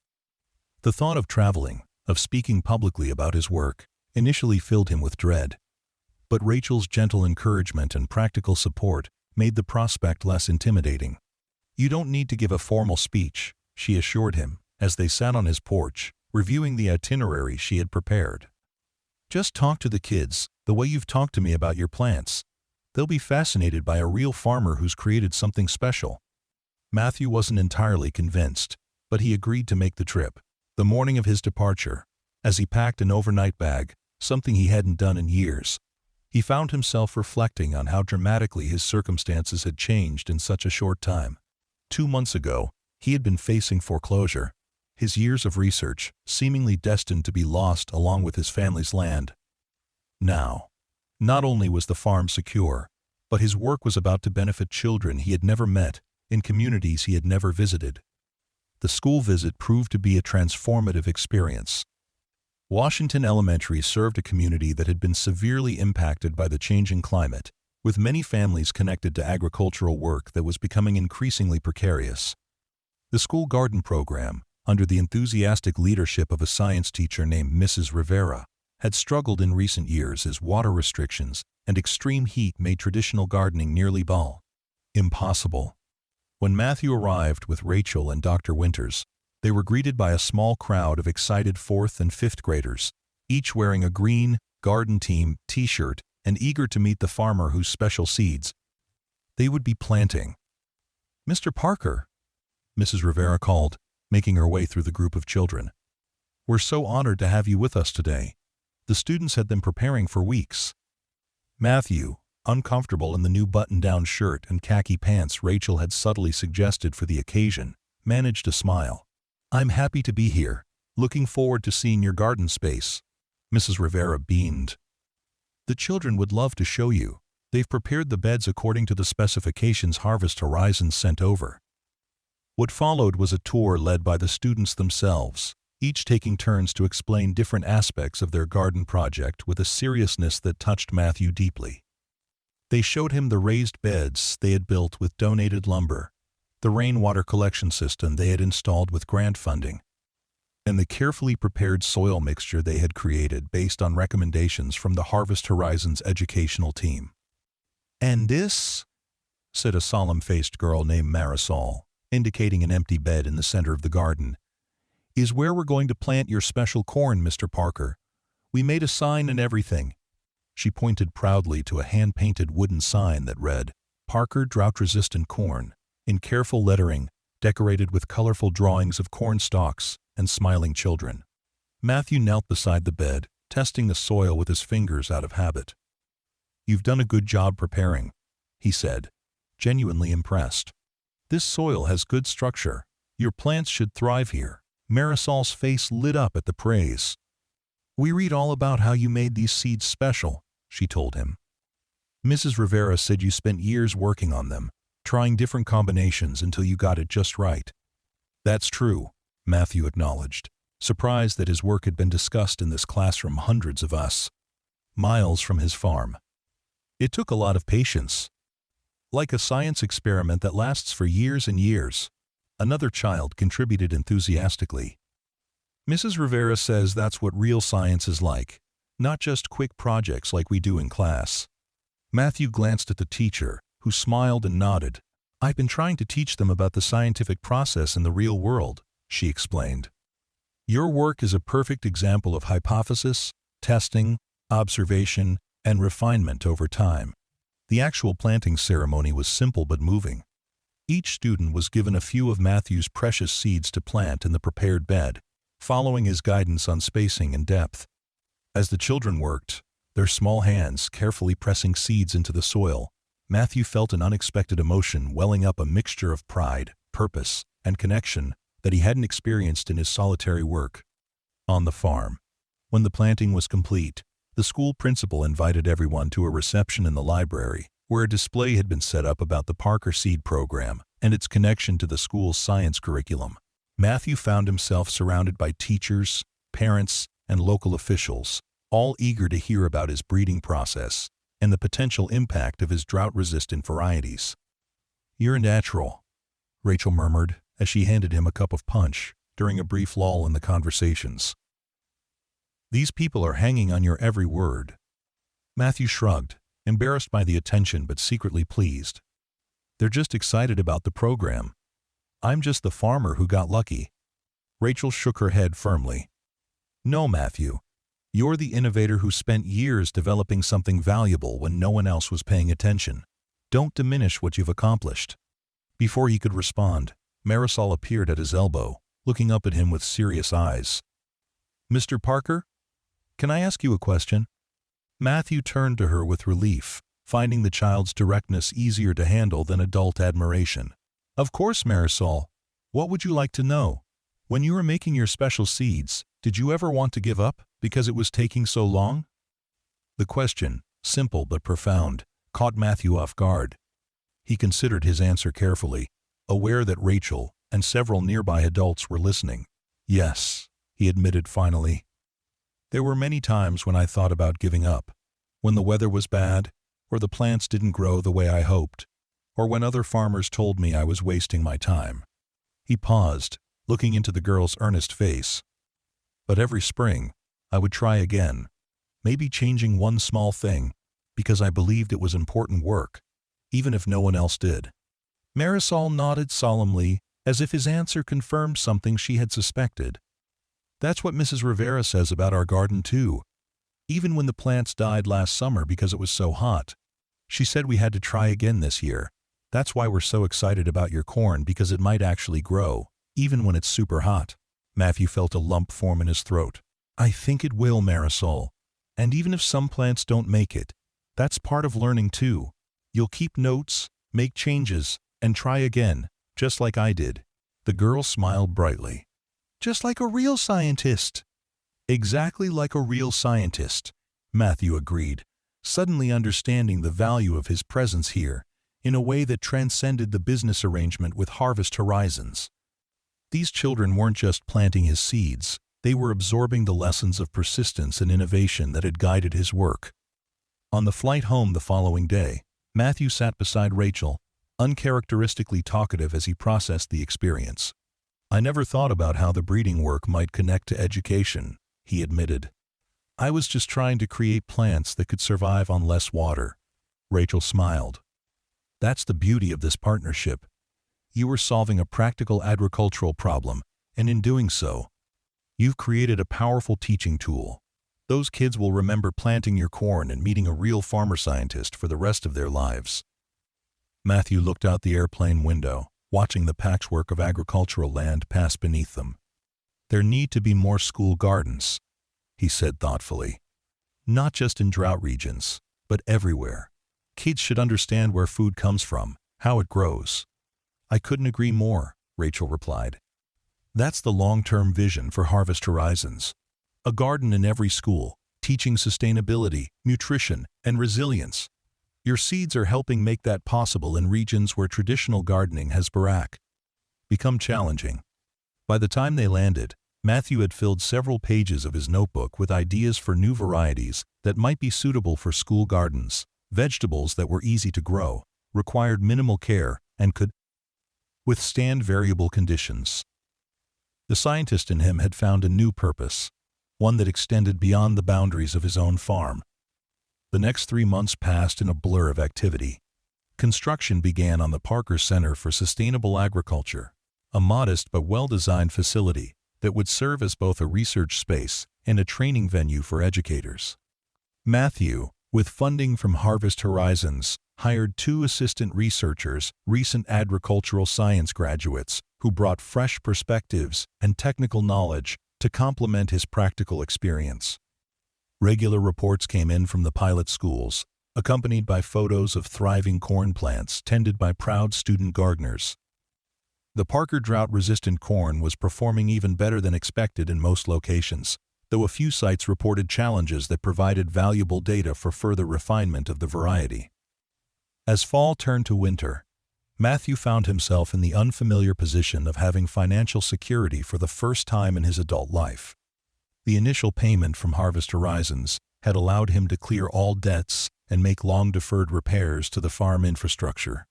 The thought of traveling, of speaking publicly about his work, initially filled him with dread. But Rachel's gentle encouragement and practical support made the prospect less intimidating. You don't need to give a formal speech, she assured him, as they sat on his porch, reviewing the itinerary she had prepared. Just talk to the kids, the way you've talked to me about your plants. They'll be fascinated by a real farmer who's created something special. Matthew wasn't entirely convinced, but he agreed to make the trip. The morning of his departure, as he packed an overnight bag, something he hadn't done in years, he found himself reflecting on how dramatically his circumstances had changed in such a short time. 2 months ago, he had been facing foreclosure, his years of research seemingly destined to be lost along with his family's land. Now, not only was the farm secure, but his work was about to benefit children he had never met, in communities he had never visited. The school visit proved to be a transformative experience. Washington Elementary served a community that had been severely impacted by the changing climate, with many families connected to agricultural work that was becoming increasingly precarious. The school garden program, under the enthusiastic leadership of a science teacher named Mrs. Rivera, had struggled in recent years as water restrictions and extreme heat made traditional gardening nearly impossible. When Matthew arrived with Rachel and Dr. Winters, they were greeted by a small crowd of excited 4th and 5th graders, each wearing a green, garden team t-shirt and eager to meet the farmer whose special seeds they would be planting. Mr. Parker, Mrs. Rivera called, making her way through the group of children. We're so honored to have you with us today. The students had been preparing for weeks. Matthew, uncomfortable in the new button-down shirt and khaki pants Rachel had subtly suggested for the occasion, managed a smile. I'm happy to be here, looking forward to seeing your garden space. Mrs. Rivera beamed. The children would love to show you. They've prepared the beds according to the specifications Harvest Horizons sent over. What followed was a tour led by the students themselves, each taking turns to explain different aspects of their garden project with a seriousness that touched Matthew deeply. They showed him the raised beds they had built with donated lumber, the rainwater collection system they had installed with grant funding, and the carefully prepared soil mixture they had created based on recommendations from the Harvest Horizons educational team. "And this," said a solemn-faced girl named Marisol, indicating an empty bed in the center of the garden, "is where we're going to plant your special corn, Mr. Parker. We made a sign and everything." She pointed proudly to a hand-painted wooden sign that read, "Parker Drought-Resistant Corn," in careful lettering, decorated with colorful drawings of corn stalks and smiling children. Matthew knelt beside the bed, testing the soil with his fingers out of habit. "You've done a good job preparing," he said, genuinely impressed. "This soil has good structure. Your plants should thrive here." Marisol's face lit up at the praise. "We read all about how you made these seeds special," she told him. "Mrs. Rivera said you spent years working on them, trying different combinations until you got it just right." "That's true," Matthew acknowledged, surprised that his work had been discussed in this class from hundreds of us, miles from his farm. "It took a lot of patience. Like a science experiment that lasts for years and years." Another child contributed enthusiastically. "Mrs. Rivera says that's what real science is like, not just quick projects like we do in class." Matthew glanced at the teacher, who smiled and nodded. "I've been trying to teach them about the scientific process in the real world," she explained. "Your work is a perfect example of hypothesis, testing, observation, and refinement over time." The actual planting ceremony was simple but moving. Each student was given a few of Matthew's precious seeds to plant in the prepared bed, following his guidance on spacing and depth. As the children worked, their small hands carefully pressing seeds into the soil, Matthew felt an unexpected emotion welling up, a mixture of pride, purpose, and connection that he hadn't experienced in his solitary work on the farm. When the planting was complete, the school principal invited everyone to a reception in the library, where a display had been set up about the Parker Seed Program and its connection to the school's science curriculum. Matthew found himself surrounded by teachers, parents, and local officials, all eager to hear about his breeding process and the potential impact of his drought-resistant varieties. "You're a natural," Rachel murmured as she handed him a cup of punch during a brief lull in the conversations. "These people are hanging on your every word." Matthew shrugged, embarrassed by the attention but secretly pleased. "They're just excited about the program. I'm just the farmer who got lucky." Rachel shook her head firmly. "No, Matthew. You're the innovator who spent years developing something valuable when no one else was paying attention. Don't diminish what you've accomplished." Before he could respond, Marisol appeared at his elbow, looking up at him with serious eyes. "Mr. Parker, can I ask you a question?" Matthew turned to her with relief, finding the child's directness easier to handle than adult admiration. "Of course, Marisol. What would you like to know? When you were making your special seeds, did you ever want to give up because it was taking so long?" The question, simple but profound, caught Matthew off guard. He considered his answer carefully, aware that Rachel and several nearby adults were listening. "Yes," he admitted finally. "There were many times when I thought about giving up, when the weather was bad, or the plants didn't grow the way I hoped, or when other farmers told me I was wasting my time." He paused, looking into the girl's earnest face. "But every spring, I would try again, maybe changing one small thing, because I believed it was important work, even if no one else did." Marisol nodded solemnly, as if his answer confirmed something she had suspected. "That's what Mrs. Rivera says about our garden too. Even when the plants died last summer because it was so hot, she said we had to try again this year. That's why we're so excited about your corn, because it might actually grow, even when it's super hot." Matthew felt a lump form in his throat. "I think it will, Marisol. And even if some plants don't make it, that's part of learning too. You'll keep notes, make changes, and try again, just like I did." The girl smiled brightly. "Just like a real scientist." "Exactly like a real scientist," Matthew agreed, suddenly understanding the value of his presence here in a way that transcended the business arrangement with Harvest Horizons. These children weren't just planting his seeds, they were absorbing the lessons of persistence and innovation that had guided his work. On the flight home the following day, Matthew sat beside Rachel, uncharacteristically talkative as he processed the experience. "I never thought about how the breeding work might connect to education," he admitted. "I was just trying to create plants that could survive on less water." Rachel smiled. "That's the beauty of this partnership. You were solving a practical agricultural problem, and in doing so, you've created a powerful teaching tool. Those kids will remember planting your corn and meeting a real farmer scientist for the rest of their lives." Matthew looked out the airplane window, watching the patchwork of agricultural land pass beneath them. "There need to be more school gardens," he said thoughtfully. "Not just in drought regions, but everywhere. Kids should understand where food comes from, how it grows." "I couldn't agree more," Rachel replied. "That's the long-term vision for Harvest Horizons. A garden in every school, teaching sustainability, nutrition, and resilience. Your seeds are helping make that possible in regions where traditional gardening has become challenging." By the time they landed, Matthew had filled several pages of his notebook with ideas for new varieties that might be suitable for school gardens, vegetables that were easy to grow, required minimal care, and could withstand variable conditions. The scientist in him had found a new purpose, one that extended beyond the boundaries of his own farm. The next 3 months passed in a blur of activity. Construction began on the Parker Center for Sustainable Agriculture, a modest but well-designed facility that would serve as both a research space and a training venue for educators. Matthew, with funding from Harvest Horizons, hired 2 assistant researchers, recent agricultural science graduates, who brought fresh perspectives and technical knowledge to complement his practical experience. Regular reports came in from the pilot schools, accompanied by photos of thriving corn plants tended by proud student gardeners. The Parker drought-resistant corn was performing even better than expected in most locations, though a few sites reported challenges that provided valuable data for further refinement of the variety. As fall turned to winter, Matthew found himself in the unfamiliar position of having financial security for the first time in his adult life. The initial payment from Harvest Horizons had allowed him to clear all debts and make long-deferred repairs to the farm infrastructure.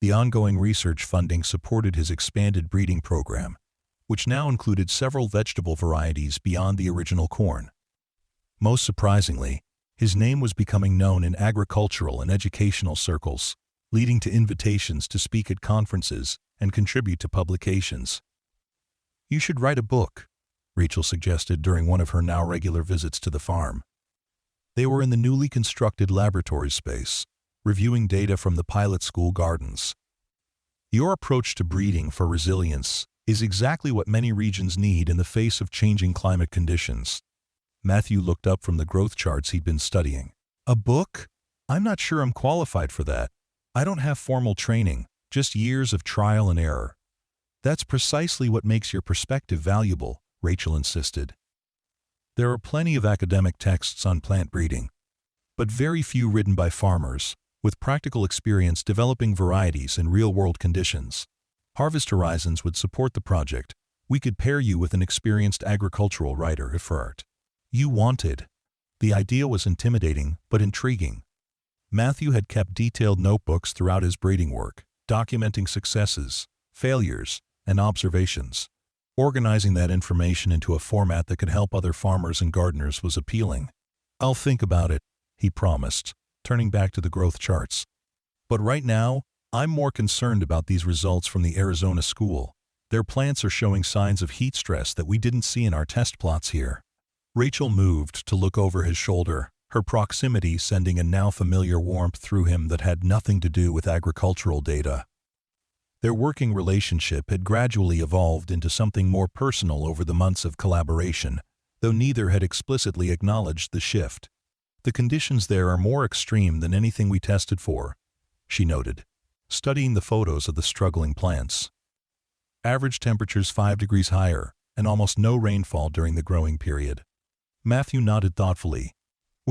The ongoing research funding supported his expanded breeding program, which now included several vegetable varieties beyond the original corn. Most surprisingly, his name was becoming known in agricultural and educational circles, leading to invitations to speak at conferences and contribute to publications. "You should write a book," Rachel suggested during one of her now regular visits to the farm. They were in the newly constructed laboratory space, reviewing data from the pilot school gardens. "Your approach to breeding for resilience is exactly what many regions need in the face of changing climate conditions." Matthew looked up from the growth charts he'd been studying. "A book? I'm not sure I'm qualified for that. I don't have formal training, just years of trial and error." "That's precisely what makes your perspective valuable," Rachel insisted. "There are plenty of academic texts on plant breeding, but very few written by farmers, with practical experience developing varieties in real-world conditions. Harvest Horizons would support the project. We could pair you with an experienced agricultural writer if you wanted." The idea was intimidating but intriguing. Matthew had kept detailed notebooks throughout his breeding work, documenting successes, failures, and observations. Organizing that information into a format that could help other farmers and gardeners was appealing. "I'll think about it," he promised, turning back to the growth charts. "But right now, I'm more concerned about these results from the Arizona school. Their plants are showing signs of heat stress that we didn't see in our test plots here." Rachel moved to look over his shoulder, her proximity sending a now familiar warmth through him that had nothing to do with agricultural data. Their working relationship had gradually evolved into something more personal over the months of collaboration, though neither had explicitly acknowledged the shift. "The conditions there are more extreme than anything we tested for," she noted, studying the photos of the struggling plants. "Average temperatures 5 degrees higher, and almost no rainfall during the growing period." Matthew nodded thoughtfully.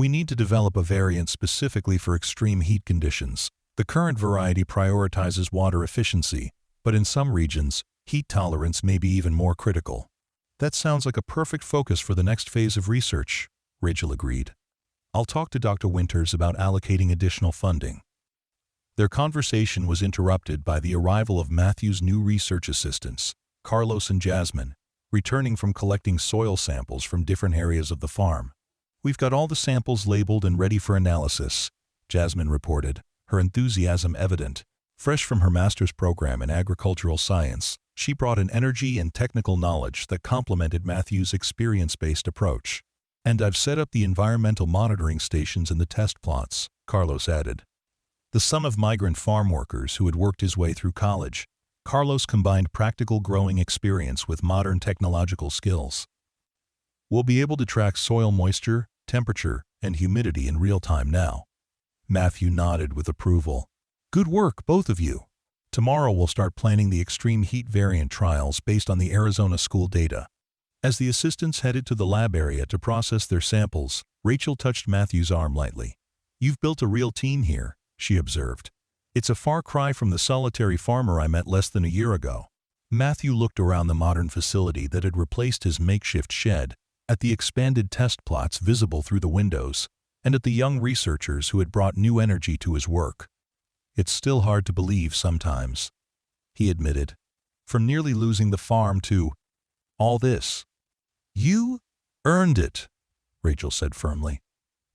We need to develop a variant specifically for extreme heat conditions. The current variety prioritizes water efficiency, but in some regions, heat tolerance may be even more critical. That sounds like a perfect focus for the next phase of research, Rachel agreed. I'll talk to Dr. Winters about allocating additional funding. Their conversation was interrupted by the arrival of Matthew's new research assistants, Carlos and Jasmine, returning from collecting soil samples from different areas of the farm. We've got all the samples labeled and ready for analysis, Jasmine reported, her enthusiasm evident. Fresh from her master's program in agricultural science, she brought an energy and technical knowledge that complemented Matthew's experience-based approach. And I've set up the environmental monitoring stations in the test plots, Carlos added. The son of migrant farm workers who had worked his way through college, Carlos combined practical growing experience with modern technological skills. We'll be able to track soil moisture, temperature, and humidity in real time now. Matthew nodded with approval. Good work, both of you. Tomorrow we'll start planning the extreme heat variant trials based on the Arizona school data. As the assistants headed to the lab area to process their samples, Rachel touched Matthew's arm lightly. You've built a real team here, she observed. It's a far cry from the solitary farmer I met less than a year ago. Matthew looked around the modern facility that had replaced his makeshift shed, at the expanded test plots visible through the windows, and at the young researchers who had brought new energy to his work. It's still hard to believe sometimes, he admitted. From nearly losing the farm to all this. You earned it, Rachel said firmly.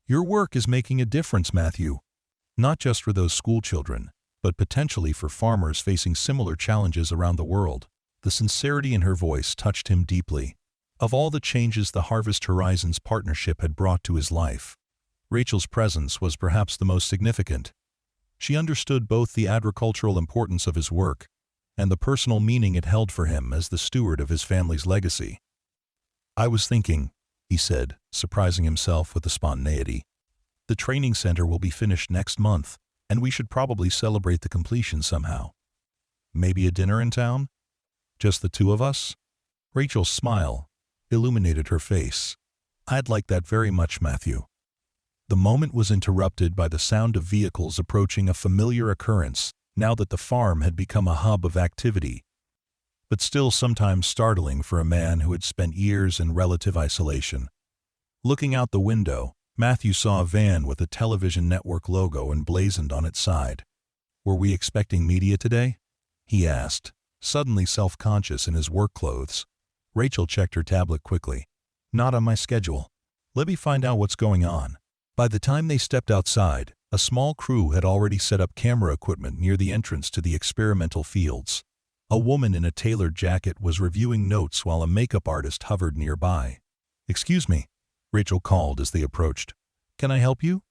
Your work is making a difference, Matthew. Not just for those school children, but potentially for farmers facing similar challenges around the world. The sincerity in her voice touched him deeply. Of all the changes the Harvest Horizons partnership had brought to his life, Rachel's presence was perhaps the most significant. She understood both the agricultural importance of his work and the personal meaning it held for him as the steward of his family's legacy. I was thinking, he said, surprising himself with the spontaneity. The training center will be finished next month, and we should probably celebrate the completion somehow. Maybe a dinner in town? Just the two of us? Rachel's smile illuminated her face. I'd like that very much, Matthew. The moment was interrupted by the sound of vehicles approaching, a familiar occurrence now that the farm had become a hub of activity, but still sometimes startling for a man who had spent years in relative isolation. Looking out the window, Matthew saw a van with a television network logo emblazoned on its side. Were we expecting media today? He asked, suddenly self-conscious in his work clothes. Rachel checked her tablet quickly. Not on my schedule. Let me find out what's going on. By the time they stepped outside, a small crew had already set up camera equipment near the entrance to the experimental fields. A woman in a tailored jacket was reviewing notes while a makeup artist hovered nearby. Excuse me, Rachel called as they approached. Can I help you?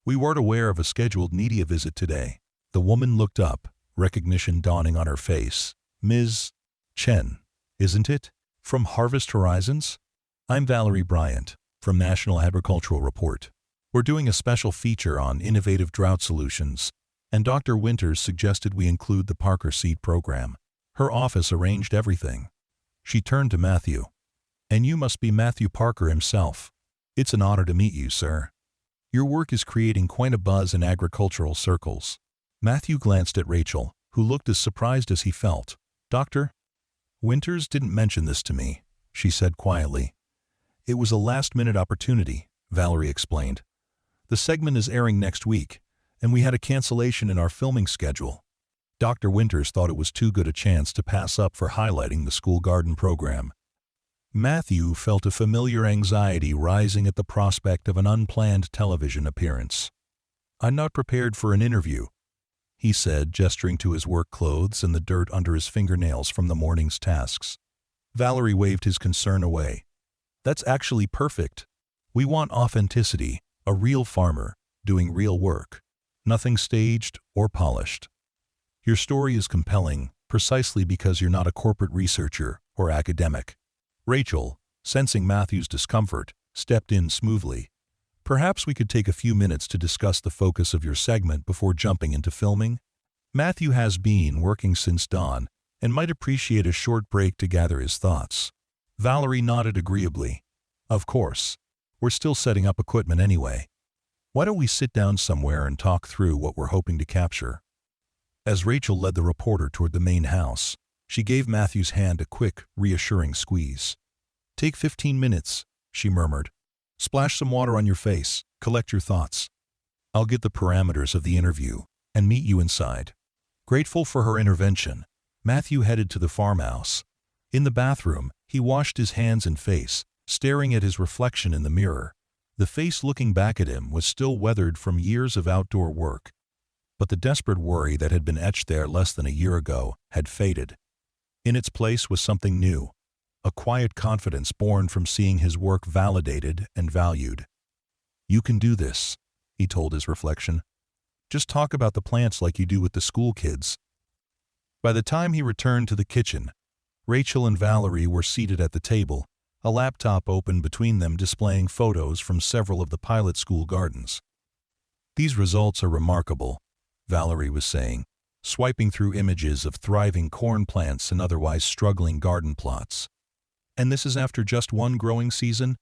We weren't aware of a scheduled media visit today. The woman looked up, recognition dawning on her face. Ms. Chen, isn't it? From Harvest Horizons? I'm Valerie Bryant, from National Agricultural Report. We're doing a special feature on innovative drought solutions, and Dr. Winters suggested we include the Parker Seed program. Her office arranged everything. She turned to Matthew. And you must be Matthew Parker himself. It's an honor to meet you, sir. Your work is creating quite a buzz in agricultural circles. Matthew glanced at Rachel, who looked as surprised as he felt. Dr. Winters didn't mention this to me, she said quietly. It was a last-minute opportunity, Valerie explained. The segment is airing next week, and we had a cancellation in our filming schedule. Dr. Winters thought it was too good a chance to pass up for highlighting the school garden program. Matthew felt a familiar anxiety rising at the prospect of an unplanned television appearance. I'm not prepared for an interview, he said, gesturing to his work clothes and the dirt under his fingernails from the morning's tasks. Valerie waved his concern away. That's actually perfect. We want authenticity, a real farmer, doing real work. Nothing staged or polished. Your story is compelling, precisely because you're not a corporate researcher or academic. Rachel, sensing Matthew's discomfort, stepped in smoothly. Perhaps we could take a few minutes to discuss the focus of your segment before jumping into filming? Matthew has been working since dawn and might appreciate a short break to gather his thoughts. Valerie nodded agreeably. Of course. We're still setting up equipment anyway. Why don't we sit down somewhere and talk through what we're hoping to capture? As Rachel led the reporter toward the main house, she gave Matthew's hand a quick, reassuring squeeze. "Take 15 minutes," she murmured. "Splash some water on your face, collect your thoughts. I'll get the parameters of the interview and meet you inside." Grateful for her intervention, Matthew headed to the farmhouse. In the bathroom, he washed his hands and face, staring at his reflection in the mirror. The face looking back at him was still weathered from years of outdoor work, but the desperate worry that had been etched there less than a year ago had faded. In its place was something new, a quiet confidence born from seeing his work validated and valued. "You can do this," he told his reflection. "Just talk about the plants like you do with the school kids." By the time he returned to the kitchen, Rachel and Valerie were seated at the table, a laptop open between them displaying photos from several of the pilot school gardens. "These results are remarkable," Valerie was saying, swiping through images of thriving corn plants and otherwise struggling garden plots. "And this is after just one growing season?"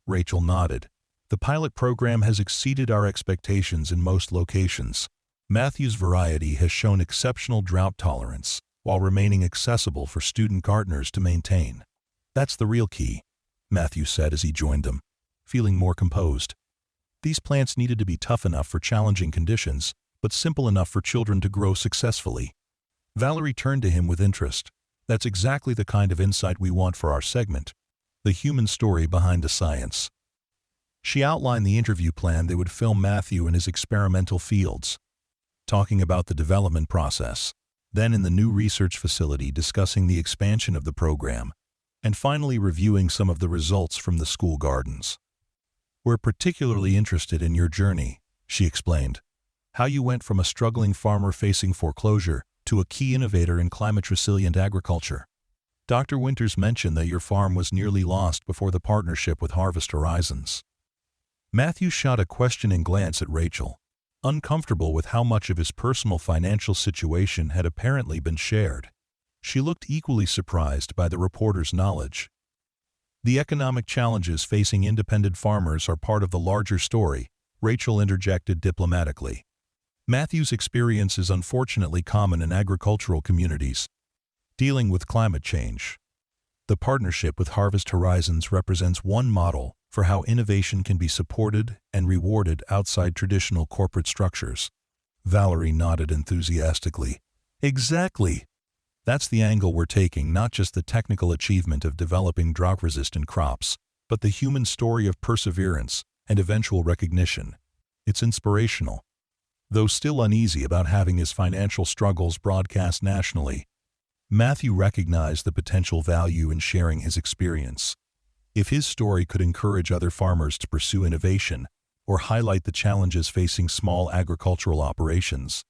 Rachel nodded. "The pilot program has exceeded our expectations in most locations. Matthew's variety has shown exceptional drought tolerance, while remaining accessible for student gardeners to maintain. That's the real key," Matthew said as he joined them, feeling more composed. These plants needed to be tough enough for challenging conditions, but simple enough for children to grow successfully. Valerie turned to him with interest. "That's exactly the kind of insight we want for our segment, the human story behind the science." She outlined the interview plan they would film Matthew in his experimental fields, talking about the development process, then in the new research facility discussing the expansion of the program, and finally reviewing some of the results from the school gardens. "We're particularly interested in your journey," she explained, "how you went from a struggling farmer facing foreclosure to a key innovator in climate-resilient agriculture. Dr. Winters mentioned that your farm was nearly lost before the partnership with Harvest Horizons." Matthew shot a questioning glance at Rachel, uncomfortable with how much of his personal financial situation had apparently been shared. She looked equally surprised by the reporter's knowledge. "The economic challenges facing independent farmers are part of the larger story," Rachel interjected diplomatically. "Matthew's experience is unfortunately common in agricultural communities dealing with climate change. The partnership with Harvest Horizons represents one model for how innovation can be supported and rewarded outside traditional corporate structures." Valerie nodded enthusiastically. "Exactly! That's the angle we're taking, not just the technical achievement of developing drought-resistant crops, but the human story of perseverance and eventual recognition. It's inspirational." Though still uneasy about having his financial struggles broadcast nationally, Matthew recognized the potential value in sharing his experience. If his story could encourage other farmers to pursue innovation or highlight the challenges facing small agricultural operations,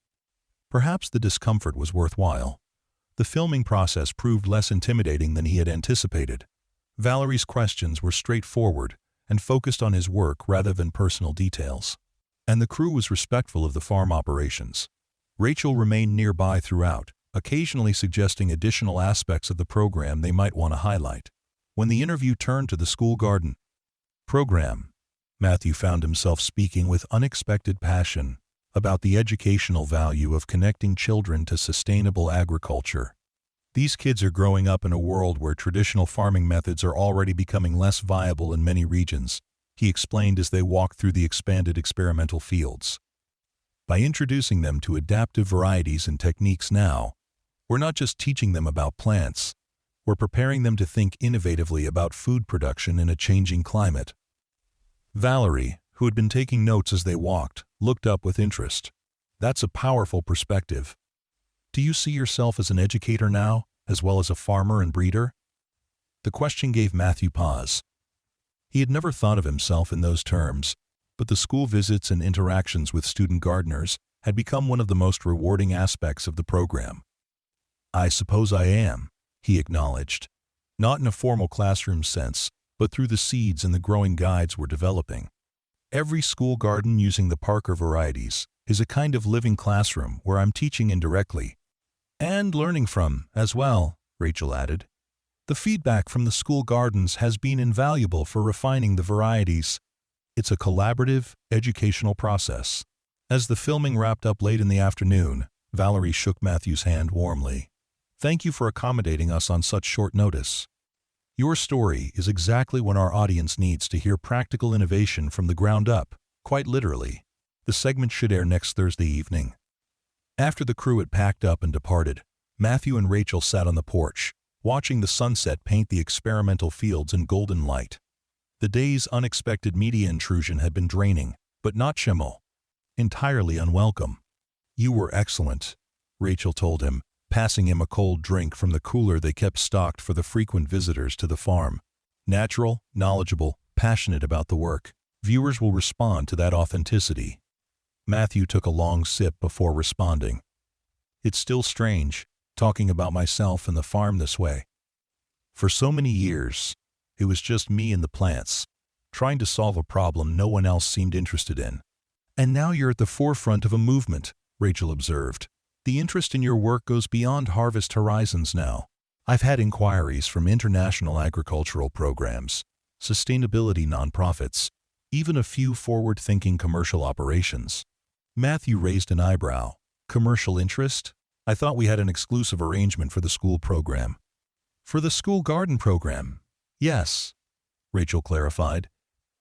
perhaps the discomfort was worthwhile. The filming process proved less intimidating than he had anticipated. Valerie's questions were straightforward and focused on his work rather than personal details, and the crew was respectful of the farm operations. Rachel remained nearby throughout, occasionally suggesting additional aspects of the program they might want to highlight. When the interview turned to the school garden program, Matthew found himself speaking with unexpected passion about the educational value of connecting children to sustainable agriculture. "These kids are growing up in a world where traditional farming methods are already becoming less viable in many regions," he explained as they walked through the expanded experimental fields. "By introducing them to adaptive varieties and techniques now, we're not just teaching them about plants, we're preparing them to think innovatively about food production in a changing climate." Valerie, who had been taking notes as they walked, looked up with interest. "That's a powerful perspective. Do you see yourself as an educator now, as well as a farmer and breeder?" The question gave Matthew pause. He had never thought of himself in those terms, but the school visits and interactions with student gardeners had become one of the most rewarding aspects of the program. "I suppose I am," he acknowledged, not in a formal classroom sense, but through the seeds and the growing guides we're developing. "Every school garden using the Parker varieties is a kind of living classroom where I'm teaching indirectly. And learning from, as well," Rachel added. "The feedback from the school gardens has been invaluable for refining the varieties." It's a collaborative, educational process. As the filming wrapped up late in the afternoon, Valerie shook Matthew's hand warmly. Thank you for accommodating us on such short notice. Your story is exactly what our audience needs to hear: practical innovation from the ground up, quite literally. The segment should air next Thursday evening. After the crew had packed up and departed, Matthew and Rachel sat on the porch, watching the sunset paint the experimental fields in golden light. The day's unexpected media intrusion had been draining, but not Schimmel. Entirely unwelcome. You were excellent, Rachel told him, passing him a cold drink from the cooler they kept stocked for the frequent visitors to the farm. Natural, knowledgeable, passionate about the work. Viewers will respond to that authenticity. Matthew took a long sip before responding. It's still strange, talking about myself and the farm this way. For so many years, it was just me and the plants, trying to solve a problem no one else seemed interested in. And now you're at the forefront of a movement, Rachel observed. The interest in your work goes beyond harvest horizons now. I've had inquiries from international agricultural programs, sustainability nonprofits, even a few forward-thinking commercial operations. Matthew raised an eyebrow. Commercial interest? I thought we had an exclusive arrangement for the school program. For the school garden program? Yes, Rachel clarified.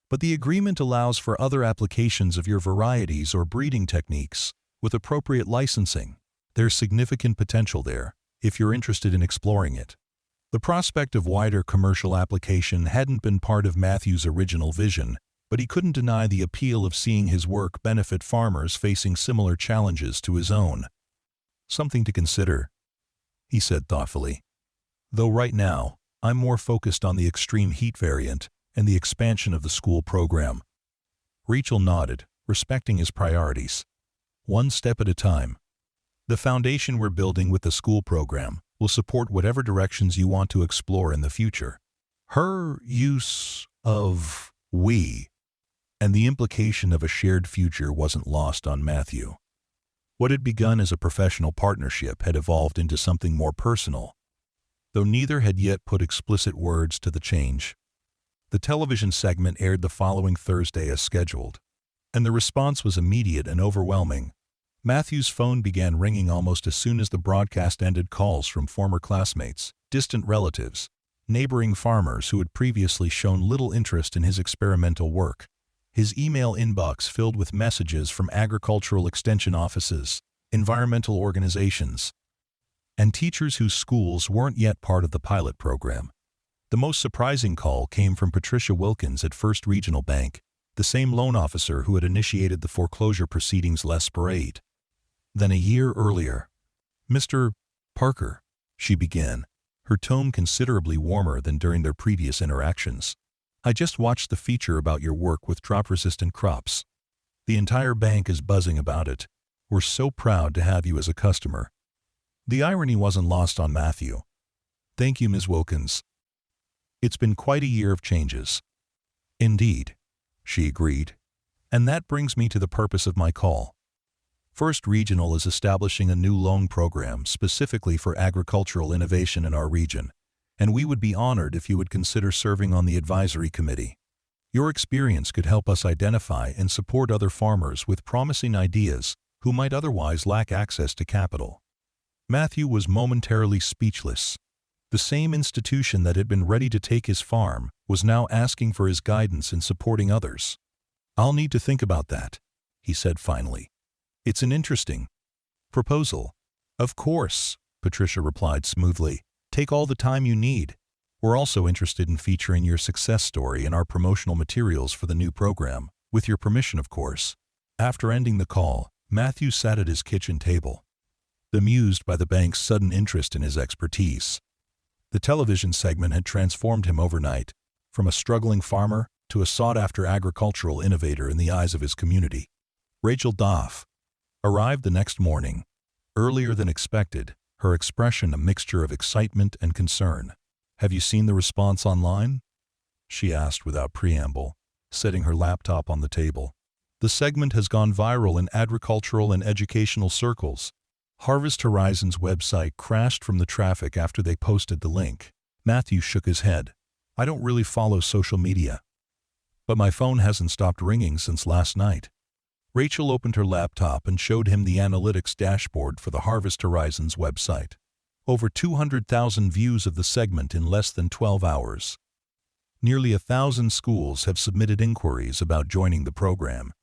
But the agreement allows for other applications of your varieties or breeding techniques, with appropriate licensing. There's significant potential there, if you're interested in exploring it. The prospect of wider commercial application hadn't been part of Matthew's original vision, but he couldn't deny the appeal of seeing his work benefit farmers facing similar challenges to his own. Something to consider, he said thoughtfully. Though right now, I'm more focused on the extreme heat variant and the expansion of the school program. Rachel nodded, respecting his priorities. One step at a time. The foundation we're building with the school program will support whatever directions you want to explore in the future. Her use of we and the implication of a shared future wasn't lost on Matthew. What had begun as a professional partnership had evolved into something more personal, though neither had yet put explicit words to the change. The television segment aired the following Thursday as scheduled, and the response was immediate and overwhelming. Matthew's phone began ringing almost as soon as the broadcast ended. Calls from former classmates, distant relatives, neighboring farmers who had previously shown little interest in his experimental work. His email inbox filled with messages from agricultural extension offices, environmental organizations, and teachers whose schools weren't yet part of the pilot program. The most surprising call came from Patricia Wilkins at First Regional Bank, the same loan officer who had initiated the foreclosure proceedings less parade than a year earlier. Mr. Parker, she began, her tone considerably warmer than during their previous interactions. I just watched the feature about your work with drought-resistant crops. The entire bank is buzzing about it. We're so proud to have you as a customer. The irony wasn't lost on Matthew. Thank you, Ms. Wilkins. It's been quite a year of changes. Indeed, she agreed. And that brings me to the purpose of my call. First Regional is establishing a new loan program specifically for agricultural innovation in our region, and we would be honored if you would consider serving on the advisory committee. Your experience could help us identify and support other farmers with promising ideas who might otherwise lack access to capital. Matthew was momentarily speechless. The same institution that had been ready to take his farm was now asking for his guidance in supporting others. I'll need to think about that, he said finally. It's an interesting proposal. Of course, Patricia replied smoothly. Take all the time you need. We're also interested in featuring your success story in our promotional materials for the new program, with your permission, of course. After ending the call, Matthew sat at his kitchen table, bemused by the bank's sudden interest in his expertise. The television segment had transformed him overnight, from a struggling farmer to a sought-after agricultural innovator in the eyes of his community. Rachel Doff arrived the next morning, earlier than expected, her expression a mixture of excitement and concern. Have you seen the response online? She asked without preamble, setting her laptop on the table. The segment has gone viral in agricultural and educational circles. Harvest Horizon's website crashed from the traffic after they posted the link. Matthew shook his head. I don't really follow social media. But my phone hasn't stopped ringing since last night. Rachel opened her laptop and showed him the analytics dashboard for the Harvest Horizons website. Over 200,000 views of the segment in less than 12 hours. Nearly 1,000 schools have submitted inquiries about joining the program,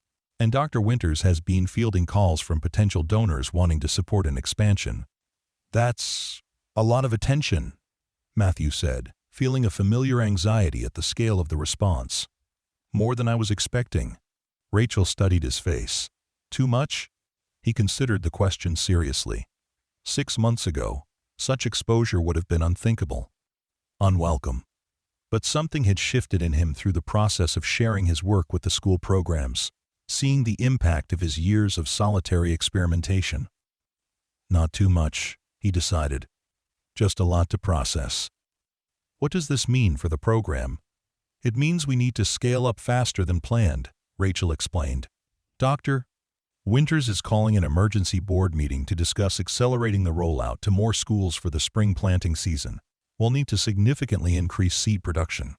and Dr. Winters has been fielding calls from potential donors wanting to support an expansion. That's a lot of attention, Matthew said, feeling a familiar anxiety at the scale of the response. More than I was expecting. Rachel studied his face. Too much? He considered the question seriously. 6 months ago, such exposure would have been unthinkable. Unwelcome. But something had shifted in him through the process of sharing his work with the school programs, seeing the impact of his years of solitary experimentation. Not too much, he decided. Just a lot to process. What does this mean for the program? It means we need to scale up faster than planned, Rachel explained. Dr. Winters is calling an emergency board meeting to discuss accelerating the rollout to more schools for the spring planting season. We'll need to significantly increase seed production.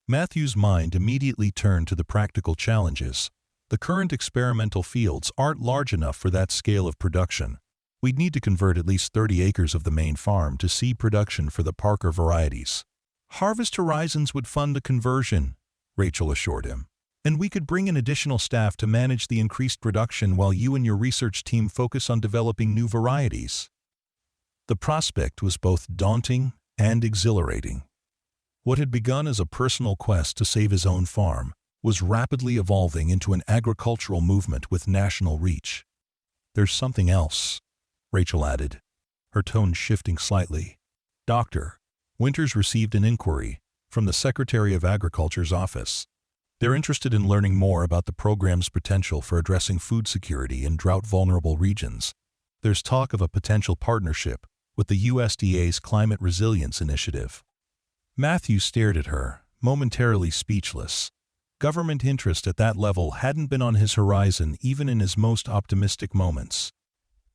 Matthew's mind immediately turned to the practical challenges. The current experimental fields aren't large enough for that scale of production. We'd need to convert at least 30 acres of the main farm to seed production for the Parker varieties. Harvest Horizons would fund the conversion, Rachel assured him. And we could bring in additional staff to manage the increased production while you and your research team focus on developing new varieties. The prospect was both daunting and exhilarating. What had begun as a personal quest to save his own farm was rapidly evolving into an agricultural movement with national reach. There's something else, Rachel added, her tone shifting slightly. Dr. Winters received an inquiry from the Secretary of Agriculture's office. They're interested in learning more about the program's potential for addressing food security in drought-vulnerable regions. There's talk of a potential partnership with the USDA's Climate Resilience Initiative. Matthew stared at her, momentarily speechless. Government interest at that level hadn't been on his horizon even in his most optimistic moments.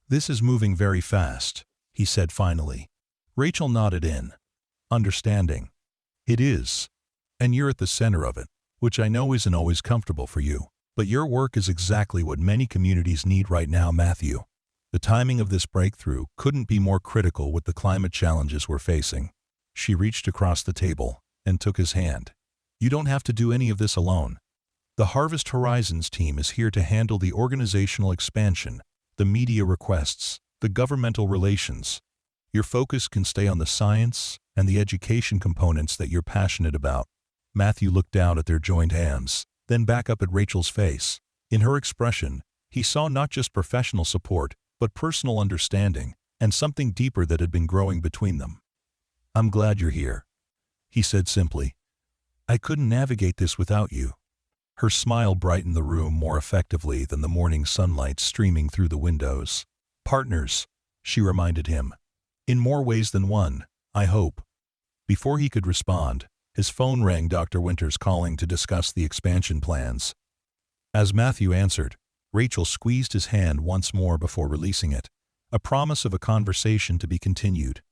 This is moving very fast, he said finally. Rachel nodded in, understanding. It is. And you're at the center of it, which I know isn't always comfortable for you. But your work is exactly what many communities need right now, Matthew. The timing of this breakthrough couldn't be more critical with the climate challenges we're facing. She reached across the table and took his hand. You don't have to do any of this alone. The Harvest Horizons team is here to handle the organizational expansion, the media requests, the governmental relations. Your focus can stay on the science and the education components that you're passionate about. Matthew looked down at their joined hands, then back up at Rachel's face. In her expression, he saw not just professional support, but personal understanding, and something deeper that had been growing between them. I'm glad you're here, he said simply. I couldn't navigate this without you. Her smile brightened the room more effectively than the morning sunlight streaming through the windows. Partners, she reminded him. In more ways than one, I hope. Before he could respond, his phone rang. Dr. Winters calling to discuss the expansion plans. As Matthew answered, Rachel squeezed his hand once more before releasing it, a promise of a conversation to be continued.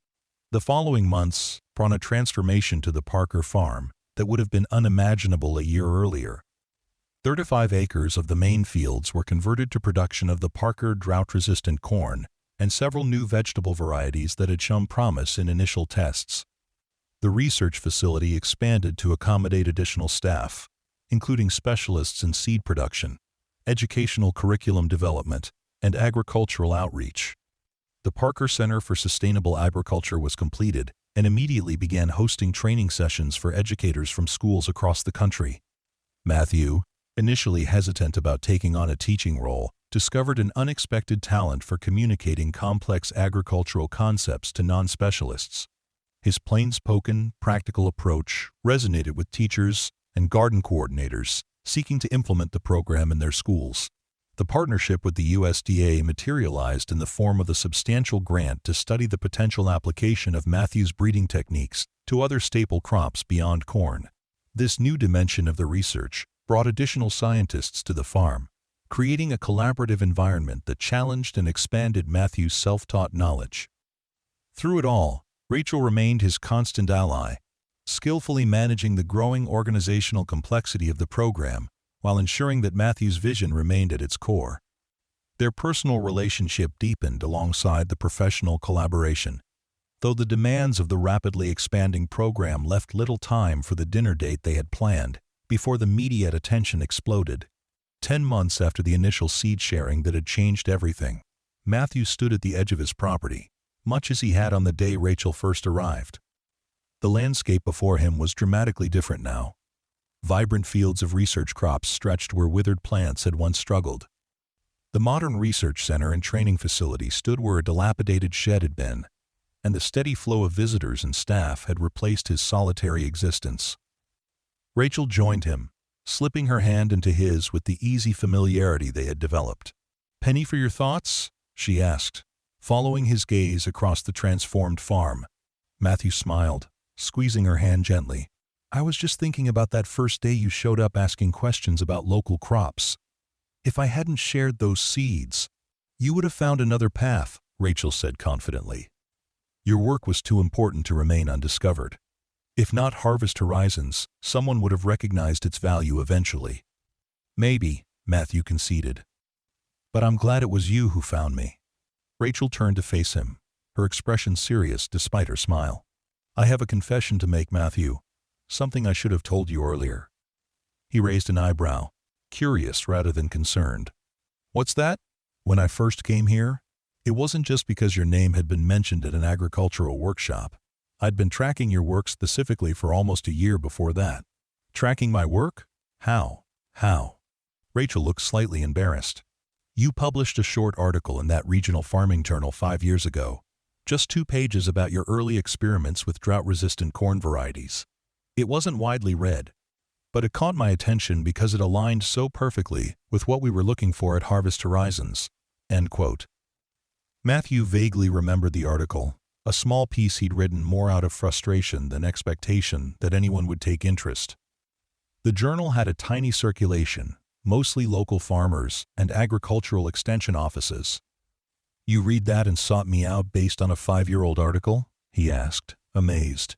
The following months brought a transformation to the Parker farm that would have been unimaginable a year earlier. 35 acres of the main fields were converted to production of the Parker drought-resistant corn and several new vegetable varieties that had shown promise in initial tests. The research facility expanded to accommodate additional staff, including specialists in seed production, educational curriculum development, and agricultural outreach. The Parker Center for Sustainable Agriculture was completed and immediately began hosting training sessions for educators from schools across the country. Matthew, initially hesitant about taking on a teaching role, discovered an unexpected talent for communicating complex agricultural concepts to non-specialists. His plain-spoken, practical approach resonated with teachers and garden coordinators seeking to implement the program in their schools. The partnership with the USDA materialized in the form of a substantial grant to study the potential application of Matthew's breeding techniques to other staple crops beyond corn. This new dimension of the research brought additional scientists to the farm, creating a collaborative environment that challenged and expanded Matthew's self-taught knowledge. Through it all, Rachel remained his constant ally, skillfully managing the growing organizational complexity of the program while ensuring that Matthew's vision remained at its core. Their personal relationship deepened alongside the professional collaboration, though the demands of the rapidly expanding program left little time for the dinner date they had planned before the media attention exploded. 10 months after the initial seed sharing that had changed everything, Matthew stood at the edge of his property, much as he had on the day Rachel first arrived. The landscape before him was dramatically different now. Vibrant fields of research crops stretched where withered plants had once struggled. The modern research center and training facility stood where a dilapidated shed had been, and the steady flow of visitors and staff had replaced his solitary existence. Rachel joined him, slipping her hand into his with the easy familiarity they had developed. "Penny for your thoughts?" she asked, following his gaze across the transformed farm. Matthew smiled, squeezing her hand gently. "I was just thinking about that first day you showed up asking questions about local crops. If I hadn't shared those seeds, you would have found another path," Rachel said confidently. "Your work was too important to remain undiscovered. If not Harvest Horizons, someone would have recognized its value eventually." "Maybe," Matthew conceded. "But I'm glad it was you who found me." Rachel turned to face him, her expression serious despite her smile. "I have a confession to make, Matthew. Something I should have told you earlier." He raised an eyebrow, curious rather than concerned. "What's that?" "When I first came here, it wasn't just because your name had been mentioned at an agricultural workshop. I'd been tracking your work specifically for almost a year before that." "Tracking my work? How?" Rachel looked slightly embarrassed. "You published a short article in that regional farming journal 5 years ago. Just 2 pages about your early experiments with drought-resistant corn varieties. It wasn't widely read, but it caught my attention because it aligned so perfectly with what we were looking for at Harvest Horizons." End quote. Matthew vaguely remembered the article, a small piece he'd written more out of frustration than expectation that anyone would take interest. The journal had a tiny circulation, mostly local farmers and agricultural extension offices. "You read that and sought me out based on a 5-year-old article?" he asked, amazed.